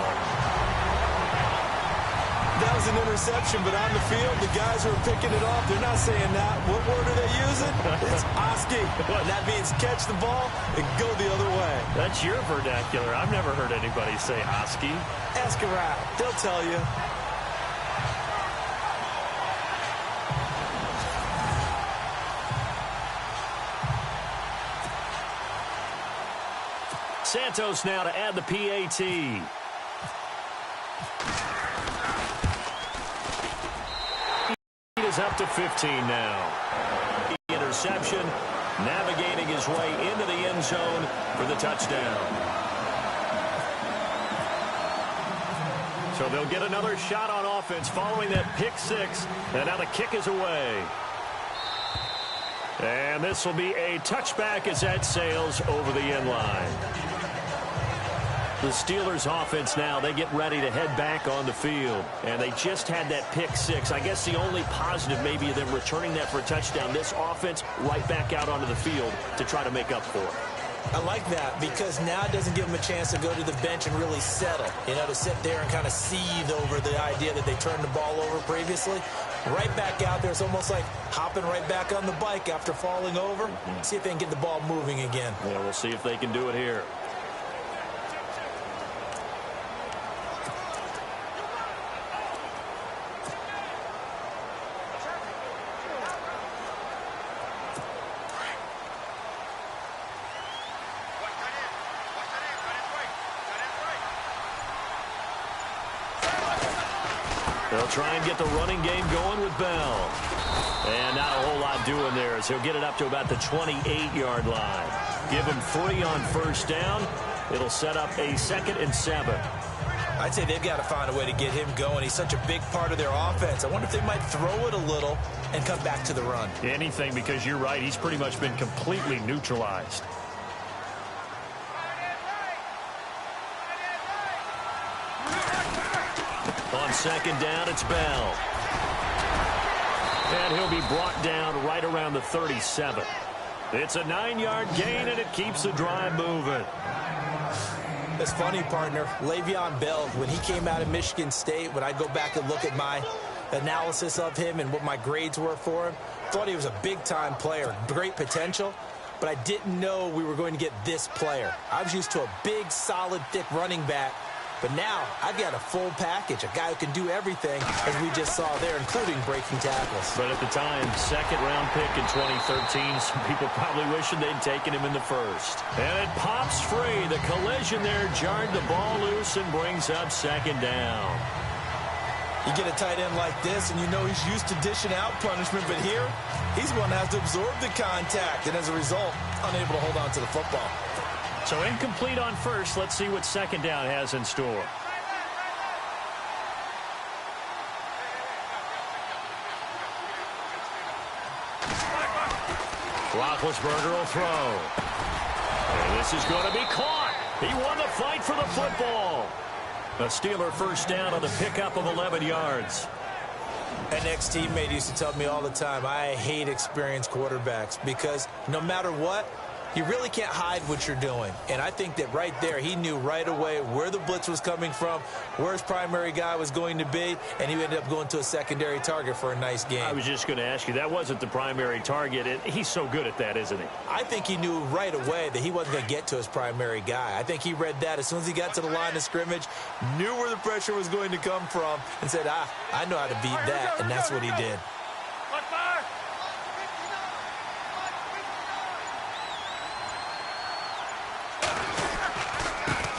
That was an interception, but on the field, the guys who are picking it off, they're not saying that. What word are they using? It's Oski. That means catch the ball and go the other way. That's your vernacular. I've never heard anybody say Oski. Ask around. They'll tell you. Santos now to add the PAT. Is up to 15 now. Interception, navigating his way into the end zone for the touchdown. So they'll get another shot on offense following that pick six, and now the kick is away. And this will be a touchback as that sails over the end line. The Steelers offense now, they get ready to head back on the field. And they just had that pick six. I guess the only positive maybe of them returning that for a touchdown. This offense right back out onto the field to try to make up for it. I like that because now it doesn't give them a chance to go to the bench and really settle. You know, to sit there and kind of seethe over the idea that they turned the ball over previously. Right back out there. It's almost like hopping right back on the bike after falling over. See if they can get the ball moving again. Yeah, we'll see if they can do it here. They'll try and get the running game going with Bell. And not a whole lot doing there as he'll get it up to about the 28-yard line. Give him 3 on first down. It'll set up a 2nd and 7. I'd say they've got to find a way to get him going. He's such a big part of their offense. I wonder if they might throw it a little and come back to the run. Anything, because you're right. He's pretty much been completely neutralized. On 2nd down, it's Bell. And he'll be brought down right around the 37. It's a 9-yard gain, and it keeps the drive moving. That's funny, partner. Le'Veon Bell, when he came out of Michigan State, when I go back and look at my analysis of him and what my grades were for him, thought he was a big-time player, great potential, but I didn't know we were going to get this player. I was used to a big, solid, thick running back. But now, I've got a full package, a guy who can do everything, as we just saw there, including breaking tackles. But at the time, 2nd-round pick in 2013, some people probably wishing they'd taken him in the 1st. And it pops free. The collision there jarred the ball loose and brings up 2nd down. You get a tight end like this, and you know he's used to dishing out punishment, but here, he's the one that has to absorb the contact, and as a result, unable to hold on to the football. So incomplete on first. Let's see what 2nd down has in store. Roethlisberger will throw. And this is going to be caught. He won the fight for the football. A Steeler first down on the pickup of 11 yards. An ex-teammate used to tell me all the time, I hate experienced quarterbacks because no matter what, you really can't hide what you're doing. And I think that right there, he knew right away where the blitz was coming from, where his primary guy was going to be, and he ended up going to a secondary target for a nice game. I was just going to ask you, that wasn't the primary target. He's so good at that, isn't he? I think he knew right away that he wasn't going to get to his primary guy. I think he read that as soon as he got to the line of scrimmage, knew where the pressure was going to come from, and said, I know how to beat that, and that's what he did.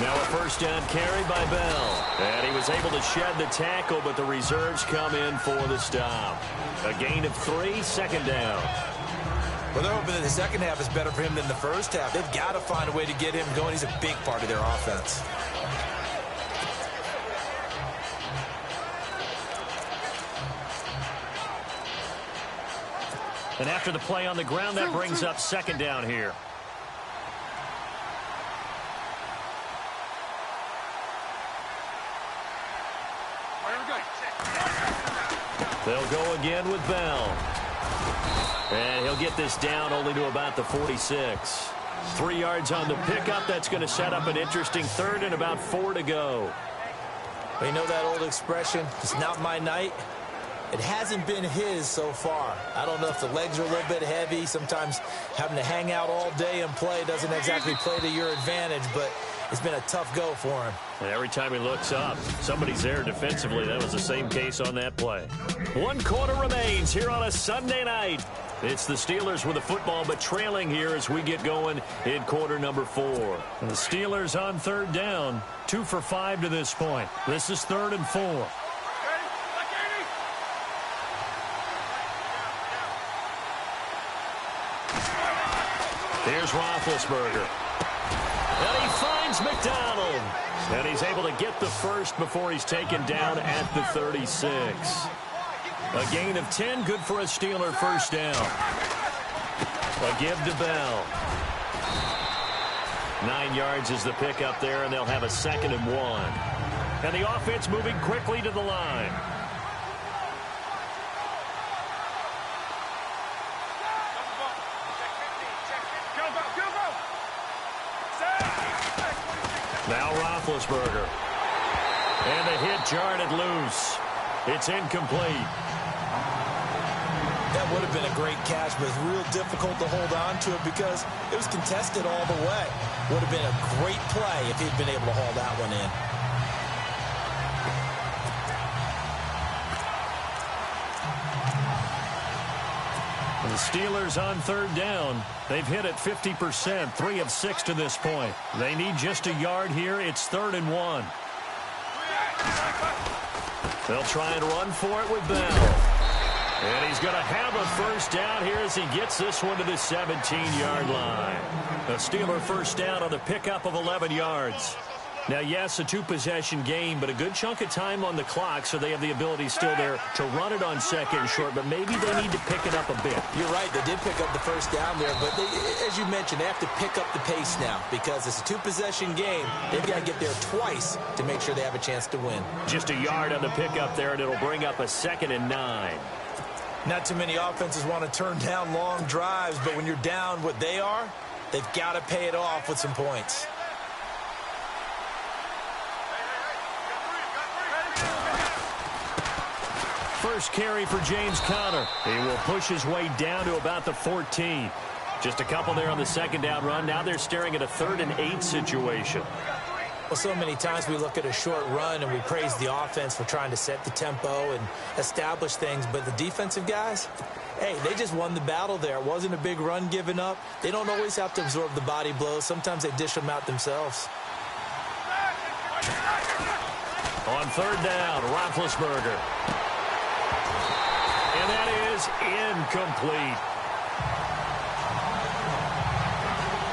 Now a first down carry by Bell. And he was able to shed the tackle, but the reserves come in for the stop. A gain of 3, 2nd down. Well, they're hoping that the second half is better for him than the first half. They've got to find a way to get him going. He's a big part of their offense. And after the play on the ground, that brings up 2nd down here. They'll go again with Bell. And he'll get this down only to about the 46. 3 yards on the pickup. That's going to set up an interesting 3rd and about 4 to go. Well, you know that old expression, it's not my night. It hasn't been his so far. I don't know if the legs are a little bit heavy. Sometimes having to hang out all day and play doesn't exactly play to your advantage, but it's been a tough go for him. And every time he looks up, somebody's there defensively. That was the same case on that play. 1 quarter remains here on a Sunday night. It's the Steelers with the football, but trailing here as we get going in quarter number 4. And the Steelers on 3rd down, 2 for 5 to this point. This is 3rd and 4. Here's Roethlisberger. And he finds McDonald. And he's able to get the first before he's taken down at the 36. A gain of 10, good for a Steeler first down. A give to Bell. 9 yards is the pickup there, and they'll have a 2nd and 1. And the offense moving quickly to the line. Now Roethlisberger. And the hit jarred it loose. It's incomplete. That would have been a great catch, but it's real difficult to hold on to it because it was contested all the way. Would have been a great play if he'd been able to haul that one in. The Steelers on 3rd down. They've hit it 50%, 3 of 6 to this point. They need just a yard here. It's 3rd and 1. They'll try and run for it with Bell. And he's going to have a first down here as he gets this one to the 17-yard line. A Steeler first down on the pickup of 11 yards. Now, yes, a 2-possession game, but a good chunk of time on the clock, so they have the ability still there to run it on 2nd and short, but maybe they need to pick it up a bit. You're right. They did pick up the first down there, but they, as you mentioned, they have to pick up the pace now because it's a 2-possession game. They've got to get there twice to make sure they have a chance to win. Just a yard on the pickup there, and it'll bring up a 2nd and 9. Not too many offenses want to turn down long drives, but when you're down what they are, they've got to pay it off with some points. First carry for James Conner. He will push his way down to about the 14. Just a couple there on the 2nd down run. Now they're staring at a 3rd and 8 situation. Well, so many times we look at a short run and we praise the offense for trying to set the tempo and establish things, but the defensive guys, hey, they just won the battle there. It wasn't a big run given up. They don't always have to absorb the body blows. Sometimes they dish them out themselves. On 3rd down, Roethlisberger. And that is incomplete.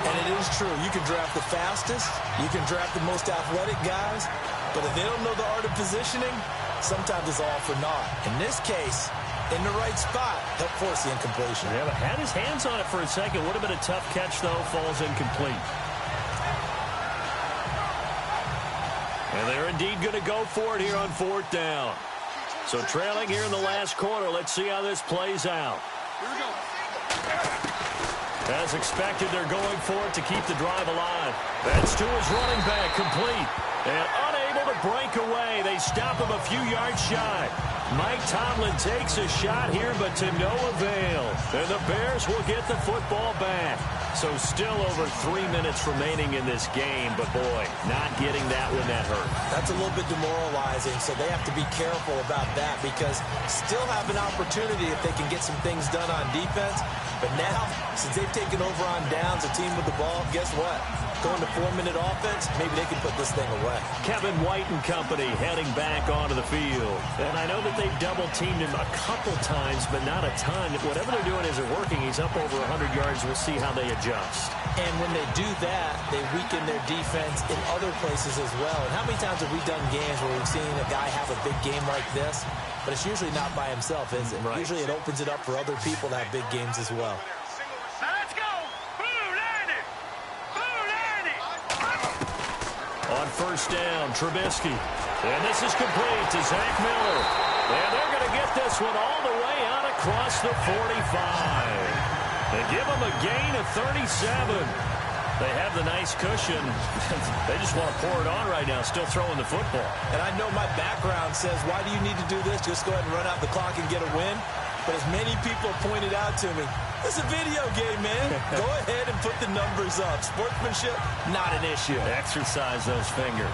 And it is true. You can draft the fastest. You can draft the most athletic guys. But if they don't know the art of positioning, sometimes it's all for naught. In this case, in the right spot, he'll force the incompletion. Yeah, but had his hands on it for a second. Would have been a tough catch, though. Falls incomplete. And they're indeed going to go for it here on 4th down. So trailing here in the last quarter. Let's see how this plays out. As expected, they're going for it to keep the drive alive. That's to his running back, complete. And unable to break away. They stop him a few yards shy. Mike Tomlin takes a shot here, but to no avail. And the Bears will get the football back. So still over 3 minutes remaining in this game, but boy, not getting that one that hurt. That's a little bit demoralizing, so they have to be careful about that because still have an opportunity if they can get some things done on defense. But now, since they've taken over on downs, a team with the ball, guess what? Going to 4-minute offense, maybe they can put this thing away. Kevin White and company heading back onto the field. And I know that they've double-teamed him a couple times, but not a ton. Whatever they're doing isn't working. He's up over 100 yards. We'll see how they adjust. And when they do that, they weaken their defense in other places as well. And how many times have we done games where we've seen a guy have a big game like this? But it's usually not by himself, is it? Right. Usually it opens it up for other people to have big games as well. Let's go! Boo, Landy! Boo, Landy! On 1st down, Trubisky. And this is complete to Zach Miller. And they're going to get this one all the way out across the 45. They give him a gain of 37. They have the nice cushion. They just want to pour it on right now, still throwing the football. And I know my background says, why do you need to do this? Just go ahead and run out the clock and get a win. But as many people have pointed out to me, it's a video game, man. Go ahead and put the numbers up. Sportsmanship, not an issue. Exercise those fingers.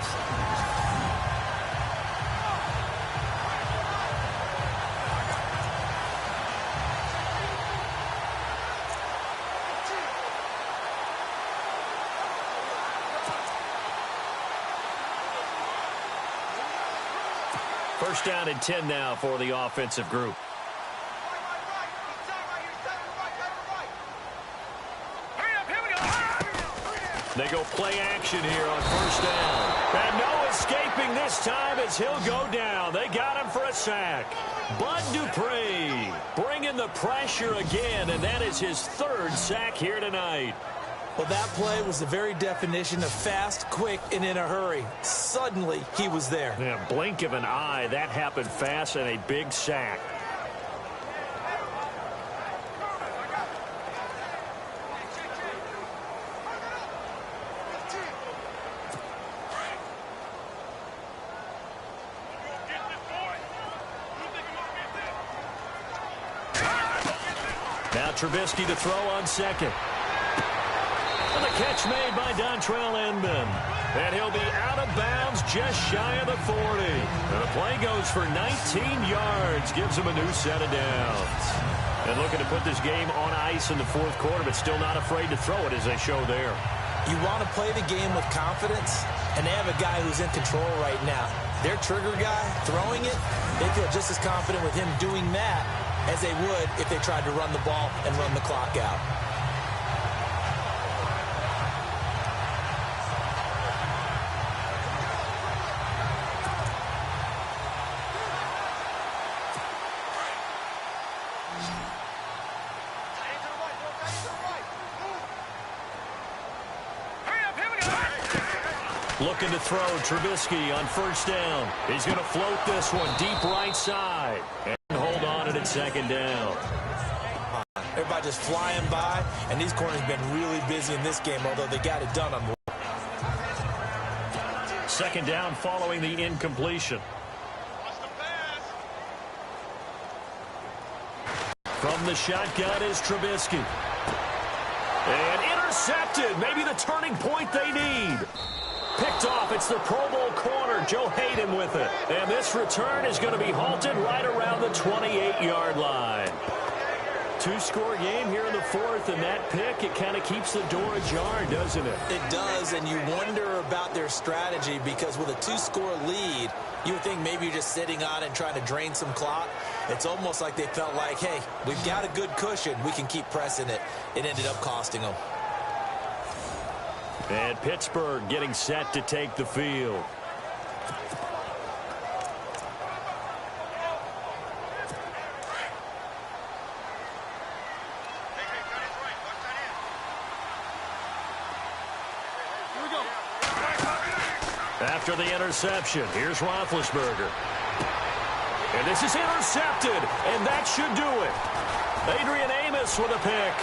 First down and 10 now for the offensive group. Hurry up, here we They go play action here on first down. And no escaping this time as he'll go down. They got him for a sack. Bud Dupree bringing the pressure again, and that is his third sack here tonight. Well, that play was the very definition of fast, quick, and in a hurry. Suddenly, he was there. Yeah, blink of an eye. That happened fast and a big sack. Now Trubisky to throw on second. And the catch made by Dontrell Inman. And he'll be out of bounds just shy of the 40. And the play goes for 19 yards. Gives him a new set of downs. And looking to put this game on ice in the fourth quarter, but still not afraid to throw it as they show there. You want to play the game with confidence, and they have a guy who's in control right now. Their trigger guy, throwing it, they feel just as confident with him doing that as they would if they tried to run the ball and run the clock out. Looking to throw Trubisky on first down. He's going to float this one deep right side. And hold on at second down. Everybody just flying by, and these corners have been really busy in this game, although they got it done on the second down following the incompletion. From the shotgun is Trubisky. And intercepted. Maybe the turning point they need. Picked off. It's the Pro Bowl corner, Joe Hayden, with it. And this return is going to be halted right around the 28-yard line. Two-score game here in the fourth, and that pick, it kind of keeps the door ajar, doesn't it? It does, and you wonder about their strategy because with a two-score lead, you would think maybe you're just sitting on it and trying to drain some clock. It's almost like they felt like, hey, we've got a good cushion. We can keep pressing it. It ended up costing them. And Pittsburgh getting set to take the field. After the interception, here's Roethlisberger. And this is intercepted, and that should do it. Adrian Amos with a pick.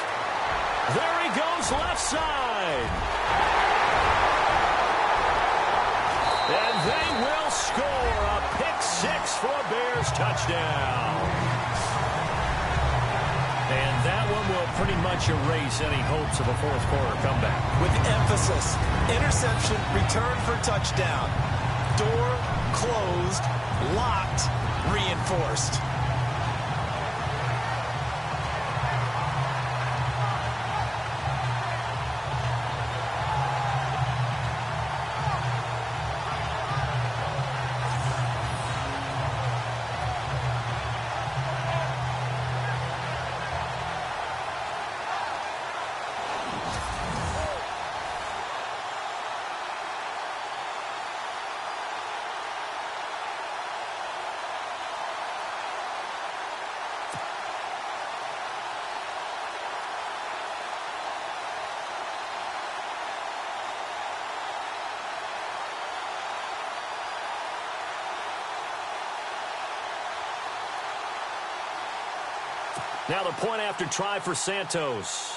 There he goes, left side. And they will score a pick-6 for a Bears touchdown. And that one will pretty much erase any hopes of a fourth-quarter comeback. With emphasis, interception, return for touchdown. Door closed, locked, reinforced. Now the point after try for Santos.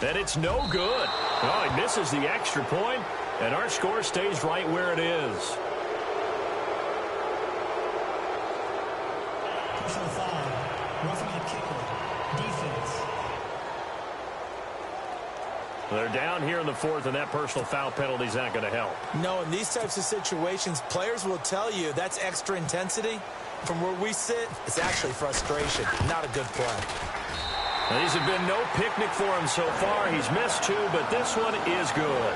And it's no good. Oh, he misses the extra point, and our score stays right where it is. Personal foul. Roughing the kicker. Defense. They're down here in the fourth, and that personal foul penalty is not going to help. No, in these types of situations, players will tell you that's extra intensity. From where we sit, it's actually frustration. Not a good play. Now, these have been no picnic for him so far. He's missed two, but this one is good.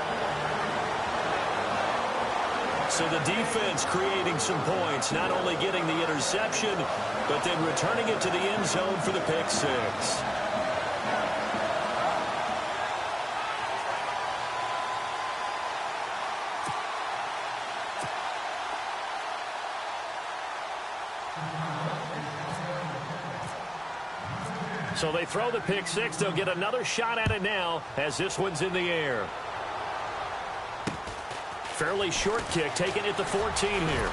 So the defense creating some points, not only getting the interception, but then returning it to the end zone for the pick-6. So they throw the pick six. They'll get another shot at it now as this one's in the air. Fairly short kick, taking it to 14 here.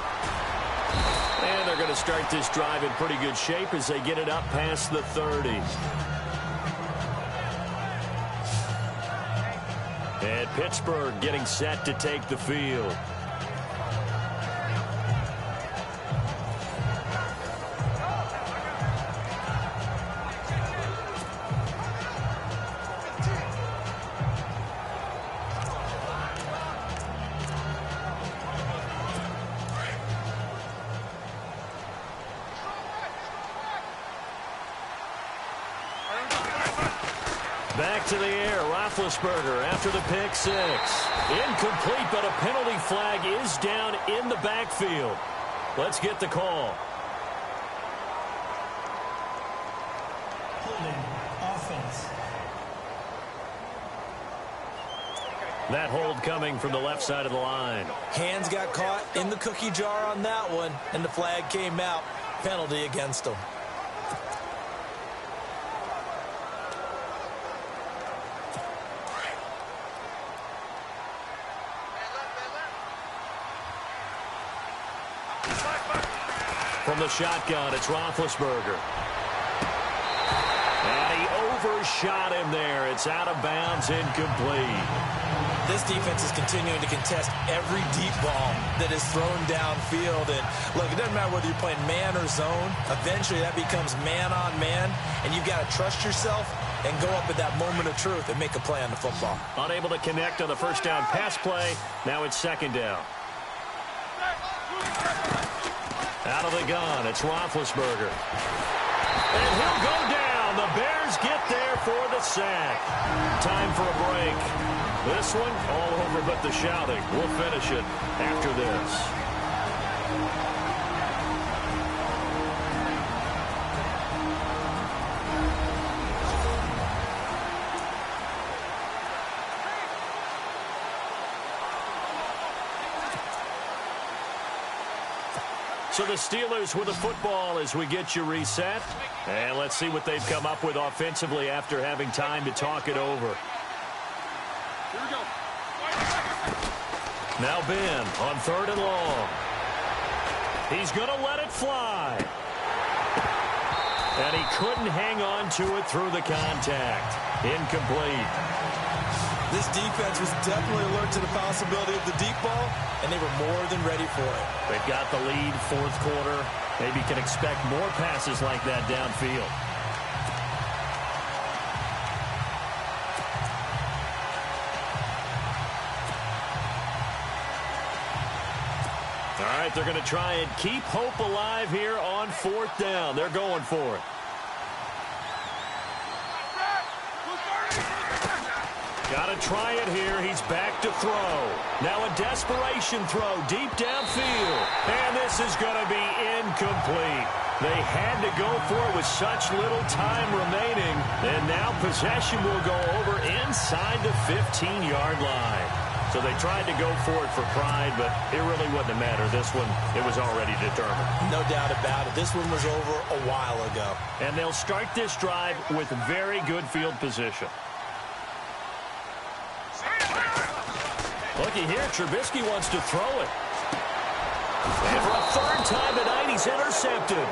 And they're going to start this drive in pretty good shape as they get it up past the 30. And Pittsburgh getting set to take the field. Back to the air, Roethlisberger after the pick six. Incomplete, but a penalty flag is down in the backfield. Let's get the call. Holding offense. That hold coming from the left side of the line. Hands got caught in the cookie jar on that one, and the flag came out. Penalty against him. From the shotgun, it's Roethlisberger. And he overshot him there. It's out of bounds, incomplete. This defense is continuing to contest every deep ball that is thrown downfield. And look, it doesn't matter whether you're playing man or zone. Eventually, that becomes man on man. And you've got to trust yourself and go up at that moment of truth and make a play on the football. Unable to connect on the first down pass play. Now it's second down. Out of the gun, it's Roethlisberger. And he'll go down. The Bears get there for the sack. Time for a break. This one, all over but the shouting. We'll finish it after this. So the Steelers with the football as we get you reset. And let's see what they've come up with offensively after having time to talk it over. Here we go. Now Ben on 3rd and long. He's going to let it fly. And he couldn't hang on to it through the contact. Incomplete. This defense was definitely alert to the possibility of the deep ball, and they were more than ready for it. They've got the lead, fourth quarter. Maybe can expect more passes like that downfield. All right, they're going to try and keep hope alive here on 4th down. They're going for it. Got to try it here. He's back to throw. Now a desperation throw deep downfield. And this is going to be incomplete. They had to go for it with such little time remaining. And now possession will go over inside the 15-yard line. So they tried to go for it for pride, but it really wouldn't have mattered. This one, it was already determined. No doubt about it. This one was over a while ago. And they'll start this drive with very good field position. Looky here, Trubisky wants to throw it. And for a 3rd time tonight, he's intercepted.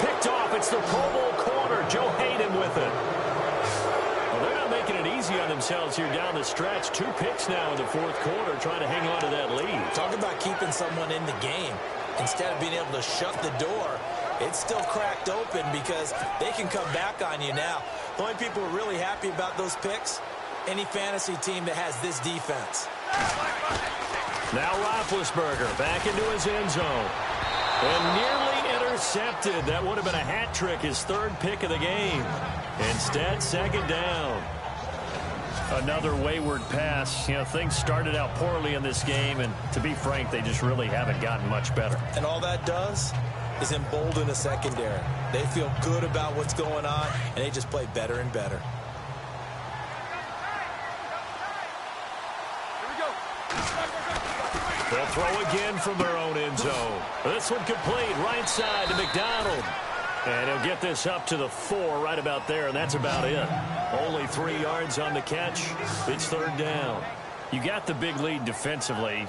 Picked off, it's the Pro Bowl corner, Joe Hayden with it. Well, they're not making it easy on themselves here down the stretch. 2 picks now in the 4th quarter, trying to hang on to that lead. Talk about keeping someone in the game. Instead of being able to shut the door, it's still cracked open because they can come back on you now. The only people who are really happy about those picks, any fantasy team that has this defense. Now Roethlisberger back into his end zone. And nearly intercepted. That would have been a hat trick, his 3rd pick of the game. Instead, 2nd down. Another wayward pass. You know, things started out poorly in this game, and to be frank, they just really haven't gotten much better. And all that does is embolden a secondary. They feel good about what's going on, and they just play better and better. They'll throw again from their own end zone. This one complete, right side to McDonald. And he'll get this up to the 4 right about there, and that's about it. Only 3 yards on the catch. It's 3rd down. You got the big lead defensively.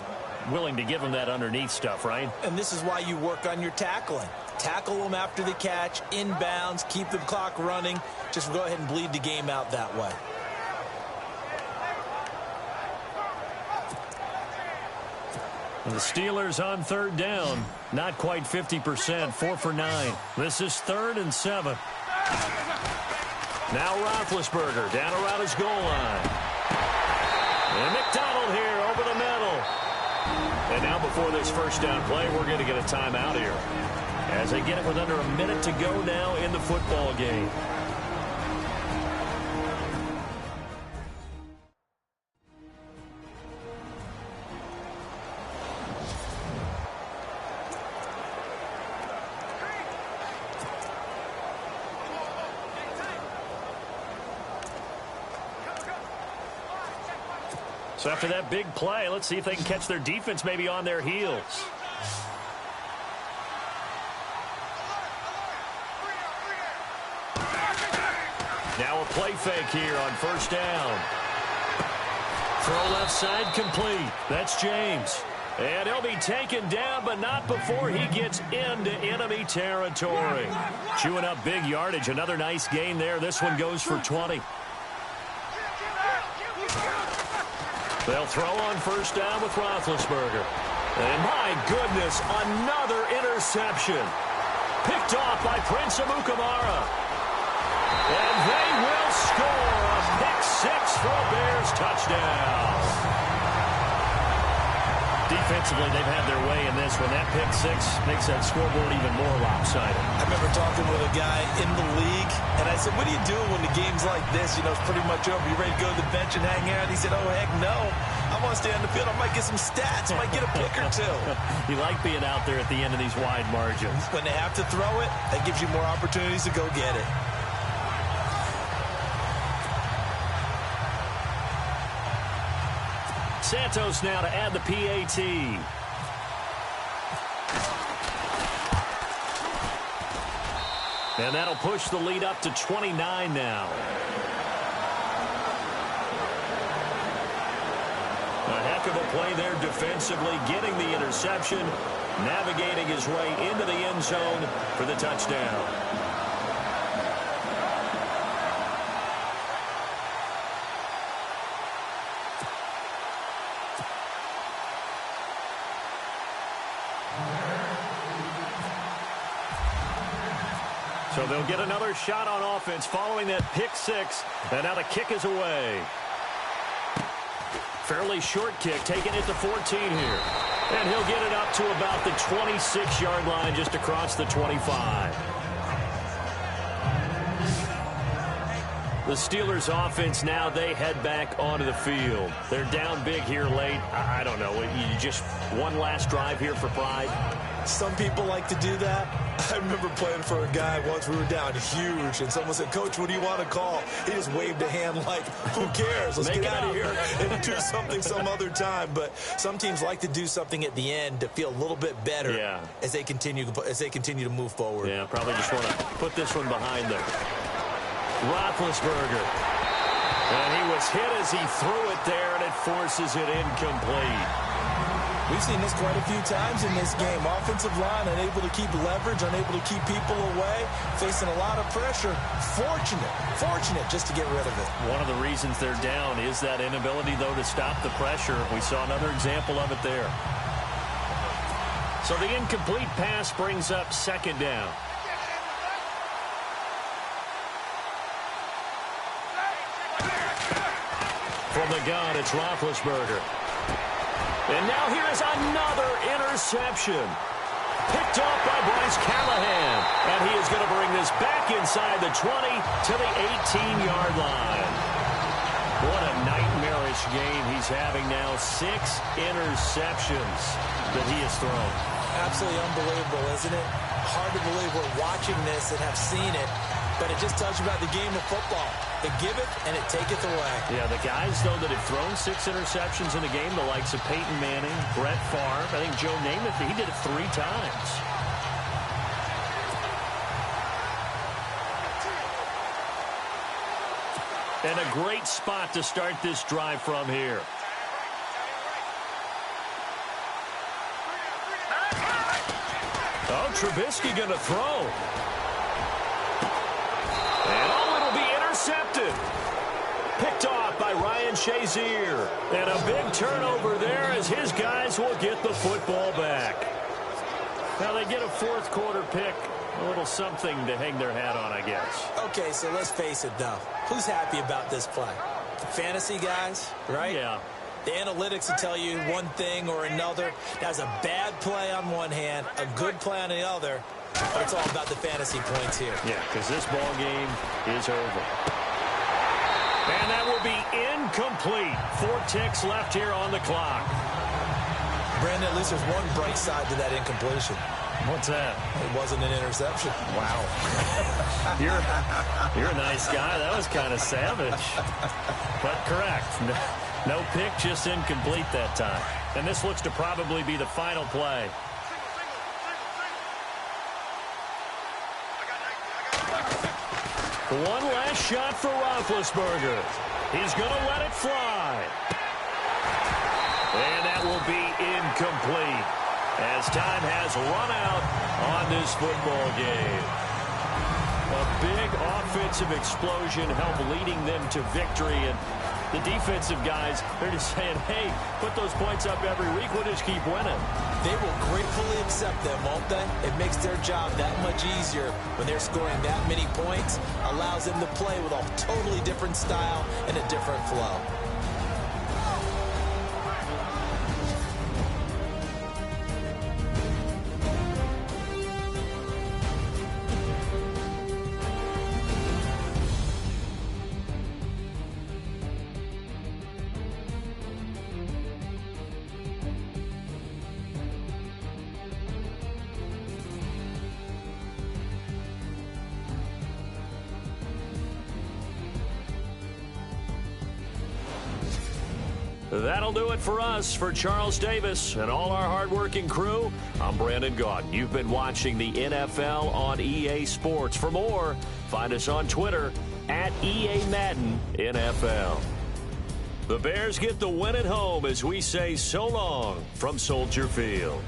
Willing to give them that underneath stuff, right? And this is why you work on your tackling. Tackle them after the catch, inbounds, keep the clock running. Just go ahead and bleed the game out that way. And the Steelers on 3rd down. Not quite 50%, 4 for 9. This is 3rd and 7. Now Roethlisberger down around his goal line. And McDonald here over the middle. And now before this first down play, we're going to get a timeout here. As they get it with under a minute to go now in the football game. So after that big play, let's see if they can catch their defense maybe on their heels. Now a play fake here on 1st down. Throw left side complete. That's James. And he'll be taken down, but not before he gets into enemy territory. Chewing up big yardage. Another nice gain there. This one goes for 20. They'll throw on 1st down with Roethlisberger. And my goodness, another interception. Picked off by Prince Amukamara. And they will score a pick 6 for a Bears touchdown. Defensively, they've had their way in this one. That pick 6 makes that scoreboard even more lopsided. I remember talking with a guy in the league, and I said, what do you do when the game's like this? You know, it's pretty much over. You ready to go to the bench and hang out? He said, oh, heck no. I want to stay on the field. I might get some stats. I might get a pick or 2. You like being out there at the end of these wide margins. When they have to throw it, that gives you more opportunities to go get it. Santos now to add the PAT. And that'll push the lead up to 29 now. A heck of a play there defensively, getting the interception, navigating his way into the end zone for the touchdown. So they'll get another shot on offense following that pick 6. And now the kick is away. Fairly short kick, taking it to 14 here. And he'll get it up to about the 26-yard line, just across the 25. The Steelers offense now, they head back onto the field. They're down big here late. I don't know, you just one last drive here for pride? Some people like to do that. I remember playing for a guy once. We were down huge, and someone said, Coach, what do you want to call? He just waved a hand like, who cares? Let's get out of here and do something some other time. But some teams like to do something at the end to feel a little bit better as they continue to move forward. Yeah, probably just want to put this one behind them. Roethlisberger. And he was hit as he threw it there, and it forces it incomplete. We've seen this quite a few times in this game. Offensive line unable to keep leverage, unable to keep people away, facing a lot of pressure. Fortunate just to get rid of it. One of the reasons they're down is that inability, though, to stop the pressure. We saw another example of it there. So the incomplete pass brings up 2nd down. From the gun, it's Roethlisberger. And now here is another interception. Picked off by Bryce Callahan. And he is going to bring this back inside the 20 to the 18-yard line. What a nightmarish game he's having now. 6 interceptions that he has thrown. Absolutely unbelievable, isn't it? Hard to believe we're watching this and have seen it. But it just tells you about the game of football. It giveth and it taketh away. Yeah, the guys, though, that have thrown 6 interceptions in a game, the likes of Peyton Manning, Brett Favre, I think Joe Namath, he did it 3 times. And a great spot to start this drive from here. Oh, Trubisky going to throw. And oh, it'll be intercepted. Picked off by Ryan Shazier. And a big turnover there as his guys will get the football back. Now they get a fourth quarter pick. A little something to hang their hat on, I guess. Okay, so let's face it, though. Who's happy about this play? The fantasy guys, right? Yeah. The analytics will tell you one thing or another. That's a bad play on one hand, a good play on the other. But it's all about the fantasy points here. Yeah, because this ball game is over. And that will be incomplete. 4 ticks left here on the clock. Brandon, at least there's one bright side to that incompletion. What's that? It wasn't an interception. Wow. You're a nice guy. That was kind of savage. But correct. No pick, just incomplete that time. And this looks to probably be the final play. One last shot for Roethlisberger. He's going to let it fly. And that will be incomplete as time has run out on this football game. A big offensive explosion helped leading them to victory. And the defensive guys, they're just saying, hey, put those points up every week. We'll just keep winning. They will gratefully accept them, won't they? It makes their job that much easier when they're scoring that many points. Allows them to play with a totally different style and a different flow. That'll do it for us. For Charles Davis and all our hardworking crew, I'm Brandon Gaudin. You've been watching the NFL on EA Sports. For more, find us on Twitter at EA Madden NFL. The Bears get the win at home as we say so long from Soldier Field.